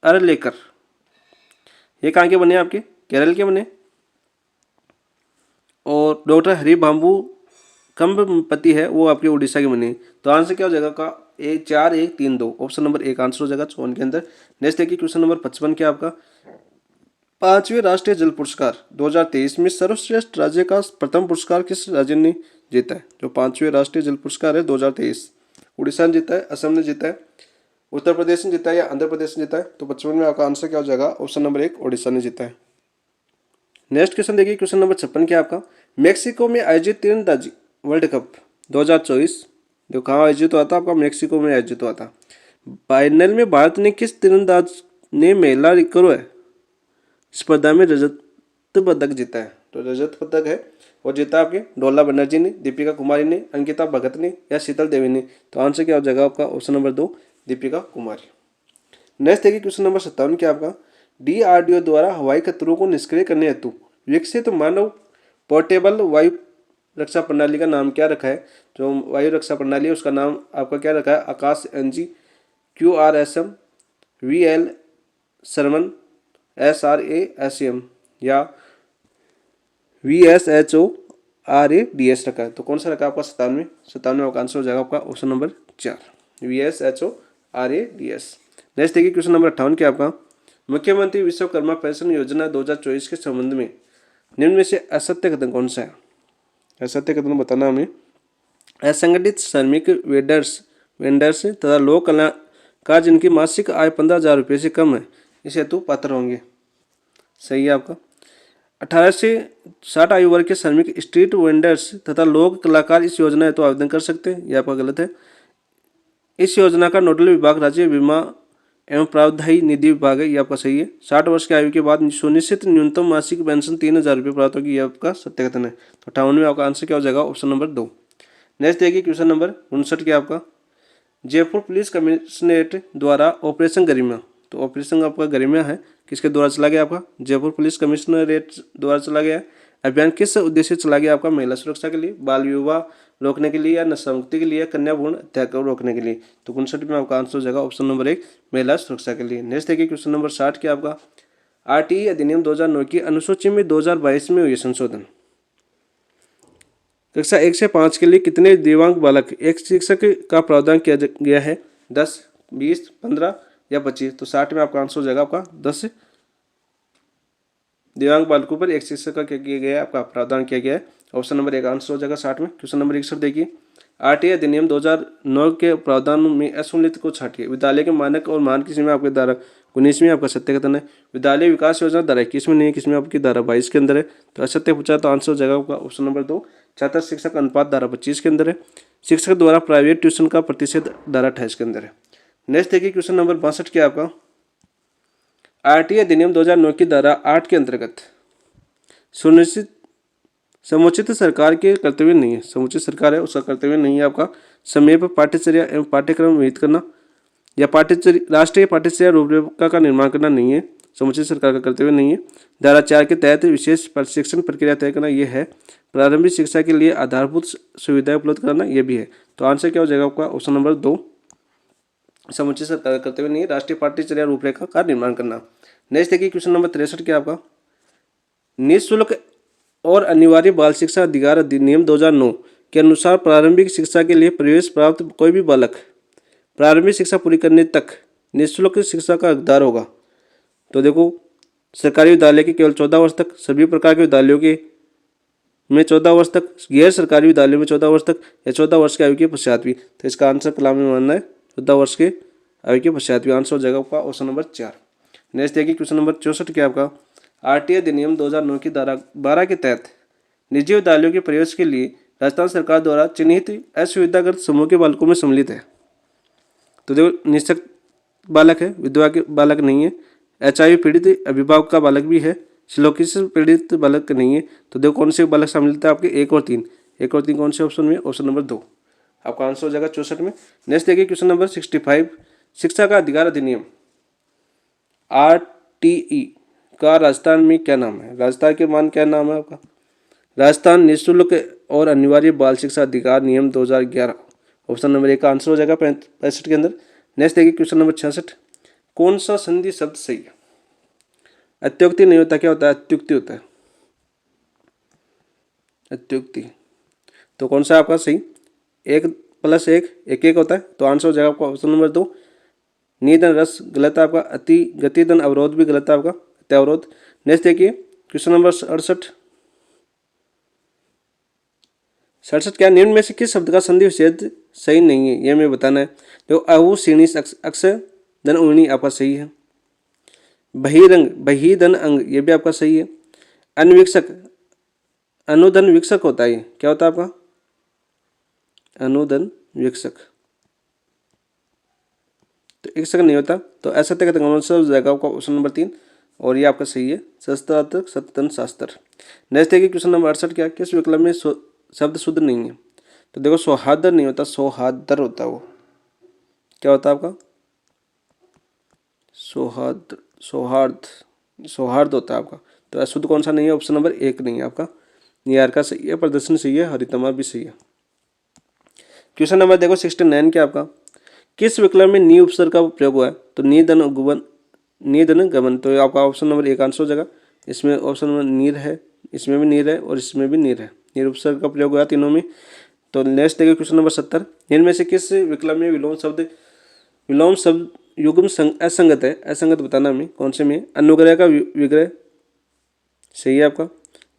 अरलेकर, ये कहाँ के बने? आपके केरल के बने। और डॉक्टर हरि बाम्बू कंबपति है, वो आपके उड़ीसा के बने। तो आंसर क्या हो जाएगा का? 4-1-3-2, ऑप्शन नंबर 1 आंसर हो जाएगा 54 के अंदर। नेक्स्ट देखिए क्वेश्चन नंबर 55 क्या आपका, 5वें राष्ट्रीय जल पुरस्कार 2023 में सर्वश्रेष्ठ राज्य का प्रथम पुरस्कार किस राज्य ने जीता है? जो 5वें राष्ट्रीय जल पुरस्कार है 2023, उड़ीसा ने जीता है, असम ने जीता है, उत्तर प्रदेश ने जीता है या आंध्र प्रदेश ने जीता है? तो 55 में आपका आंसर क्या हो जाएगा? ऑप्शन नंबर 1 उड़ीसा ने जीता है। नेक्स्ट क्वेश्चन देखिए क्वेश्चन नंबर 56 क्या आपका, मेक्सिको में आयोजित तीरंदाजी वर्ल्ड कप 2024 जो कहाँ आयोजित हुआ था? आपका मेक्सिको में आयोजित हुआ था। फाइनल में भारत ने किस तीरंदाज ने महिला रिकर्व स्पर्धा में रजत पदक जीता है? तो रजत पदक है वो जीता आपके डोला बनर्जी ने, दीपिका कुमारी ने, अंकिता भगत ने या शीतल देवी ने? तो आंसर क्या हो जाएगा आपका? Option number 2 Deepika Kumari. Next देखिए क्वेश्चन नंबर 57 क्या आपका, DRDO द्वारा हवाई खतरों को निष्क्रिय करने हेतु विकसित मानव पोर्टेबल वायु रक्षा प्रणाली का नाम क्या रखा है? जो वायु रक्षा प्रणाली है उसका नाम आपका क्या रखा है? आकाश NG, QRSM, VL Sharman, SRASM या VSHORADS रखा है। तो कौन सा रखा है आपका? 97 का आंसर हो जाएगा आपका ऑप्शन नंबर 4 VSHORADS। नेक्स्ट देखिए क्वेश्चन नंबर 58 क्या आपका, मुख्यमंत्री विश्वकर्मा पेंशन योजना 2024 के संबंध में निम्न में से असत्य कथन कौन सा है? असत्य कथन बताना हमें। असंगठित श्रमिक वेंडर्स तथा लोक कलाकार जिनकी मासिक आय 15,000 रुपये से कम है इस हेतु पात्र होंगे। सही है आपका। 18 से 60 आयु वर्ग के श्रमिक स्ट्रीट वेंडर्स तथा लोक कलाकार इस योजना हेतु आवेदन कर सकते हैं, यह आपका गलत है। इस योजना का नोडल विभाग राज्य बीमा एवं प्रावधायी निधि विभाग है, ये आपका सही है। 60 वर्ष की आयु के बाद सुनिश्चित न्यूनतम मासिक पेंशन 3,000 रुपये प्राप्त होगी, यह आपका सत्य कथन है। तो 58 में आपका आंसर क्या हो जाएगा? Option number 2। नेक्स्ट देखिए क्वेश्चन नंबर 59 क्या आपका, जयपुर पुलिस कमिश्नरेट द्वारा ऑपरेशन गरिमा, तो ऑपरेशन आपका गरिमा है किसके द्वारा चला गया? आपका जयपुर पुलिस कमिश्नरेट द्वारा चला गया। अभियान किस उद्देश्य से चला गया? आपका महिला सुरक्षा के लिए, बाल विवाह रोकने के लिए या नशा मुक्ति के लिए, कन्या भ्रूण हत्या को रोकने के लिए? तो 59 में आपका आंसर हो जाएगा ऑप्शन नंबर 1 महिला सुरक्षा के लिए। नेक्स्ट देखिए क्वेश्चन नंबर 60 क्या आपका, RTE अधिनियम 2009 की अनुसूची में 2022 में हुए संशोधन। कक्षा 1 से 5 के लिए कितने दिव्यांग बालक एक शिक्षक का प्रावधान किया गया है? 10, 20, 15 या 25। तो 60 में आपका आंसर हो जाएगा आपका 10 दिव्यांग बालकों पर एक शिक्षक का क्या किया गया है? आपका प्रावधान किया गया है। ऑप्शन नंबर 1 आंसर हो जाएगा 60 में। क्वेश्चन नंबर 61 देखिए, RTE अधिनियम 2009 के प्रावधान में असमूलित को छाटिए। विद्यालय के मानक और मान किसमें आपके धारा 19 में आपका सत्य कथन है। विद्यालय विकास योजना धारा 21 में नहीं है, किसमें आपकी धारा 22 के अंदर है। तो असत्य पूछा तो आंसर हो जाएगा आपका ऑप्शन नंबर 2 छात्र शिक्षक अनुपात धारा 25 के अंदर है। शिक्षक द्वारा प्राइवेट ट्यूशन का प्रतिशत धारा 28 के अंदर है। नेक्स्ट देखिए क्वेश्चन नंबर 62 क्या आपका, RTE अधिनियम 2009 की धारा 8 के अंतर्गत सुनिश्चित समुचित सरकार के कर्तव्य नहीं है। समुचित सरकार है उसका कर्तव्य नहीं है आपका समय पर पाठ्यचर्या एवं पाठ्यक्रम विहित करना या राष्ट्रीय पाठ्यचर्या रूपरेखा का निर्माण करना नहीं है। समुचित सरकार का कर्तव्य नहीं है। धारा 4 के तहत विशेष प्रशिक्षण प्रक्रिया तय करना यह है। प्रारंभिक शिक्षा के लिए आधारभूत सुविधाएं उपलब्ध कराना यह भी है। तो आंसर क्या हो जाएगा आपका ऑप्शन नंबर 2 समुचित सरकार का कर्तव्य नहीं है राष्ट्रीय पाठ्यचर्या रूपरेखा का निर्माण करना। नेक्स्ट देखिए क्वेश्चन नंबर 63 क्या आपका, निःशुल्क और अनिवार्य बाल शिक्षा अधिकार अधिनियम 2009 के अनुसार प्रारंभिक शिक्षा के लिए प्रवेश प्राप्त कोई भी बालक प्रारंभिक शिक्षा पूरी करने तक निःशुल्क शिक्षा का हकदार होगा। तो देखो सरकारी विद्यालय के केवल 14 वर्ष तक, सभी प्रकार के विद्यालयों के में 14 वर्ष तक, गैर सरकारी विद्यालयों में 14 वर्ष तक या 14 वर्ष की आयु के पश्चात भी। तो इसका आंसर कलाम में मानना है 14 वर्ष के आयु के पश्चात भी। आंसर हो जाएगा आपका ऑप्शन नंबर 4। नेक्स्ट देखिए क्वेश्चन नंबर 64 क्या आपका, RTE अधिनियम 2009 की धारा 12 के तहत निजी विद्यालयों के प्रवेश के लिए राजस्थान सरकार द्वारा चिन्हित असुविधाग्रस्त समूह के बालकों में सम्मिलित है। तो देखो निःशक्त बालक है, विधवा के बालक नहीं है, HIV पीड़ित अभिभावक का बालक भी है, सिलोसिस पीड़ित बालक नहीं है। तो देखो कौन से बालक सम्मिलित है आपके 1 और 3। 1 और 3 कौन से ऑप्शन में? ऑप्शन नंबर 2 आपका आंसर हो जाएगा 64 में। नेक्स्ट देखिए क्वेश्चन नंबर 65 शिक्षा का अधिकार अधिनियम RTE का राजस्थान में क्या नाम है? राजस्थान के मान क्या नाम है आपका? राजस्थान निःशुल्क और अनिवार्य बाल शिक्षा अधिकार नियम 2011। ऑप्शन नंबर 1 का आंसर हो जाएगा 65 के अंदर। नेक्स्ट देखिए क्वेश्चन नंबर 66 कौन सा संधि शब्द सही है? अत्युक्ति नहीं होता, क्या होता है? अत्युक्ति होता है, अत्युक्ति। तो कौन सा आपका सही? 1 + 1 1 1 होता है। तो आंसर हो जाएगा आपका ऑप्शन नंबर 2 निधन रस गलत है आपका। अति गति धन अवरोध भी गलत है आपका, अवरोध। नेक्स्ट देखिए क्वेश्चन नंबर 67 क्या निम्न में से किस शब्द का संधि विच्छेद सही नहीं है? यह हमें बताना है। तो अहु सीणी अक्ष धन उणी आपका सही है। बहिरंग बही धन अंग ये भी आपका सही है। अनवीक्षक अनुधन वीक्षक होता है, क्या होता है आपका? अनुधन वीक्षक। तो एक सेकंड नहीं होता। तो ऐसा तक कौन सा हो जाएगा आपका ऑप्शन नंबर 3 और ये आपका सही है शस्त्रार्थ सतन शास्त्र। नेक्स्ट देखिए क्वेश्चन नंबर 68 क्या किस विकल्प में शब्द शुद्ध नहीं है? तो देखो सौहार्द नहीं होता, सौहार्दर होता है वो। क्या होता है आपका? सौहार्द सौहार्द सौहार्द होता है आपका। तो अशुद्ध कौन सा नहीं है? ऑप्शन नंबर 1 नहीं है आपका। नियार का सही है, प्रदर्शन सही है, हरितमा भी सही है। क्वेश्चन नंबर देखो 69 क्या आपका किस विकल्प में नी उपसर्ग का प्रयोग हुआ है? तो निधन गुवन निधन गमन। तो आपका ऑप्शन नंबर 1 आंसर हो जाएगा। इसमें ऑप्शन नंबर नीर है, इसमें भी नीर है और इसमें भी नीर है। नीर उपसर्ग का प्रयोग हुआ तीनों में। तो नेक्स्ट देखिए क्वेश्चन नंबर 70 इनमें से किस विकल्प में विलोम शब्द युग्म असंगत है? असंगत बताना हमें कौन से में? अनुग्रह का विग्रह सही है आपका।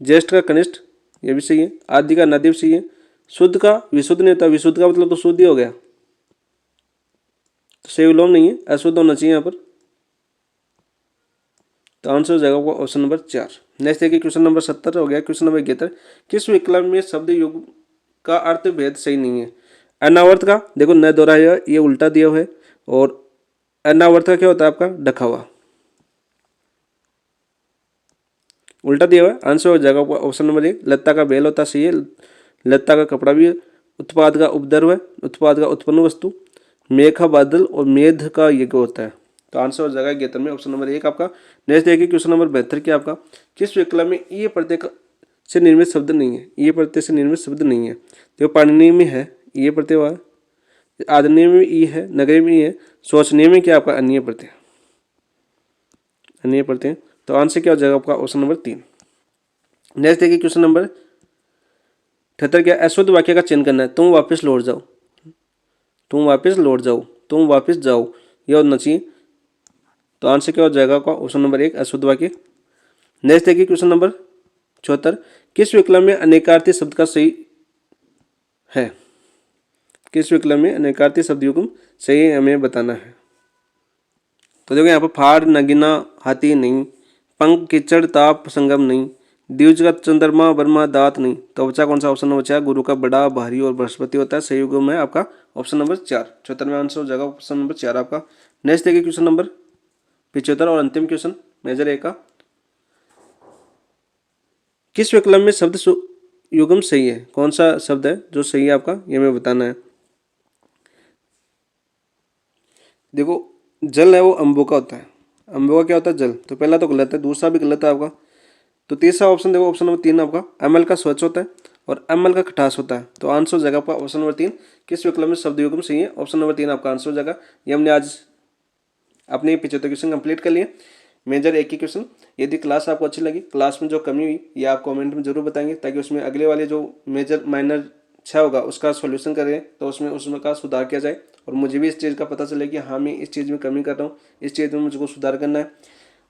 ज्येष्ठ का कनिष्ठ ये भी सही है। आदि का नदीव सही है। शुद्ध का विशुद्ध नहीं होता, विशुद्ध का मतलब तो शुद्ध ही हो गया, तो सही विलोम नहीं है, अशुद्ध होना चाहिए यहाँ पर। तो आंसर हो जाएगा ऑप्शन नंबर 4। नेक्स्ट देखिए क्वेश्चन नंबर 70 हो गया। क्वेश्चन नंबर 71 किस विकल्प में शब्द युग का अर्थ भेद सही नहीं है? अनावर्त का देखो न दोहराया ये उल्टा दिया हुआ है और अनावर्त का क्या होता है आपका? ढका हुआ, उल्टा दिया हुआ है। आंसर हो जाएगा ऑप्शन नंबर 1 लत्ता का बेल होता सही है। लत्ता का कपड़ा भी है। उत्पाद का उपद्रव है, उत्पाद का उत्पन्न वस्तु। मेघ का बादल और मेध का यज्ञ होता है। तो आंसर हो जाएगा 71 में ऑप्शन नंबर 1 आपका। नेक्स्ट देखिए क्वेश्चन नंबर 72 क्या आपका किस विकल्प में ये प्रत्यय से निर्मित शब्द नहीं है? ये प्रत्यय से निर्मित शब्द नहीं है। तो पाणिनि में है ये प्रत्यय हुआ, आदरणीय में ई है, नगरीय में ई है, शोचनीय में क्या आपका अन्य प्रत्यय, अन्य प्रत्यय। तो आंसर क्या हो जाएगा आपका ऑप्शन नंबर 3। नेक्स्ट देखिए क्वेश्चन नंबर 78 क्या अशुद्ध वाक्य का चयन करना है। तुम वापस लौट जाओ, तुम वापस लौट जाओ, तुम वापस जाओ, यह होना चाहिए। तो आंसर क्या हो जाएगा आपका ऑप्शन नंबर 1 अशुद्ध वाक्य। नेक्स्ट देखिए क्वेश्चन नंबर 74 किस विकल्प में अनेकार्थी शब्द का सही है। किस विकल्प में अनेकार्थी शब्द युग्म सही है हमें बताना है। तो देखो यहाँ पर फाड़ नगीना हाथी नहीं, पंख कीचड़ ताप संगम नहीं, द्विज का चंद्रमा वर्मा दात नहीं, तो बचा कौन सा ऑप्शन नंबर 4 गुरु का बड़ा भारी और बृहस्पति होता है। सही युग्म है आपका ऑप्शन नंबर 4। 74 में आंसर हो जाएगा ऑप्शन नंबर 4 आपका। नेक्स्ट देखिए क्वेश्चन नंबर 75 और अंतिम क्वेश्चन मेजर ए का किस विकल्प में शब्द युग्म सही है। कौन सा शब्द है जो सही है आपका ये हमें बताना है। देखो जल है वो अम्बों का होता है, अम्बों का क्या होता है जल, तो पहला तो गलत है, दूसरा भी गलत है आपका। तो तीसरा ऑप्शन देखो ऑप्शन नंबर 3 आपका एमएल का स्वच्छ होता है और एमएल का खटास होता है। तो आंसर हो जाएगा आपका ऑप्शन नंबर 3 किस विकल्प में शब्द युग्म सही है। ऑप्शन नंबर 3 आपका आंसर हो जाएगा। ये हमने आज अपने 75 क्वेश्चन कंप्लीट कर लिए, मेजर एक ही क्वेश्चन। यदि क्लास आपको अच्छी लगी, क्लास में जो कमी हुई ये आप कमेंट में जरूर बताएंगे, ताकि उसमें अगले वाले जो मेजर माइनर 6 होगा उसका सॉल्यूशन करें, तो उसमें का सुधार किया जाए और मुझे भी इस चीज़ का पता चले कि हाँ मैं इस चीज़ में कमी कर रहा हूँ, इस चीज़ में मुझको सुधार करना है।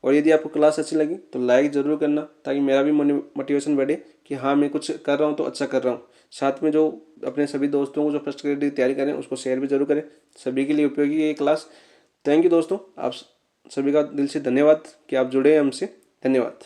और यदि आपको क्लास अच्छी लगी तो लाइक ज़रूर करना, ताकि मेरा भी मोटिवेशन बढ़े कि हाँ मैं कुछ कर रहा हूँ तो अच्छा कर रहा हूँ। साथ में जो अपने सभी दोस्तों को जो फर्स्ट ग्रेड की तैयारी करें उसको शेयर भी जरूर करें, सभी के लिए उपयोगी है ये क्लास। थैंक यू दोस्तों, आप सभी का दिल से धन्यवाद कि आप जुड़े हैं हमसे। धन्यवाद।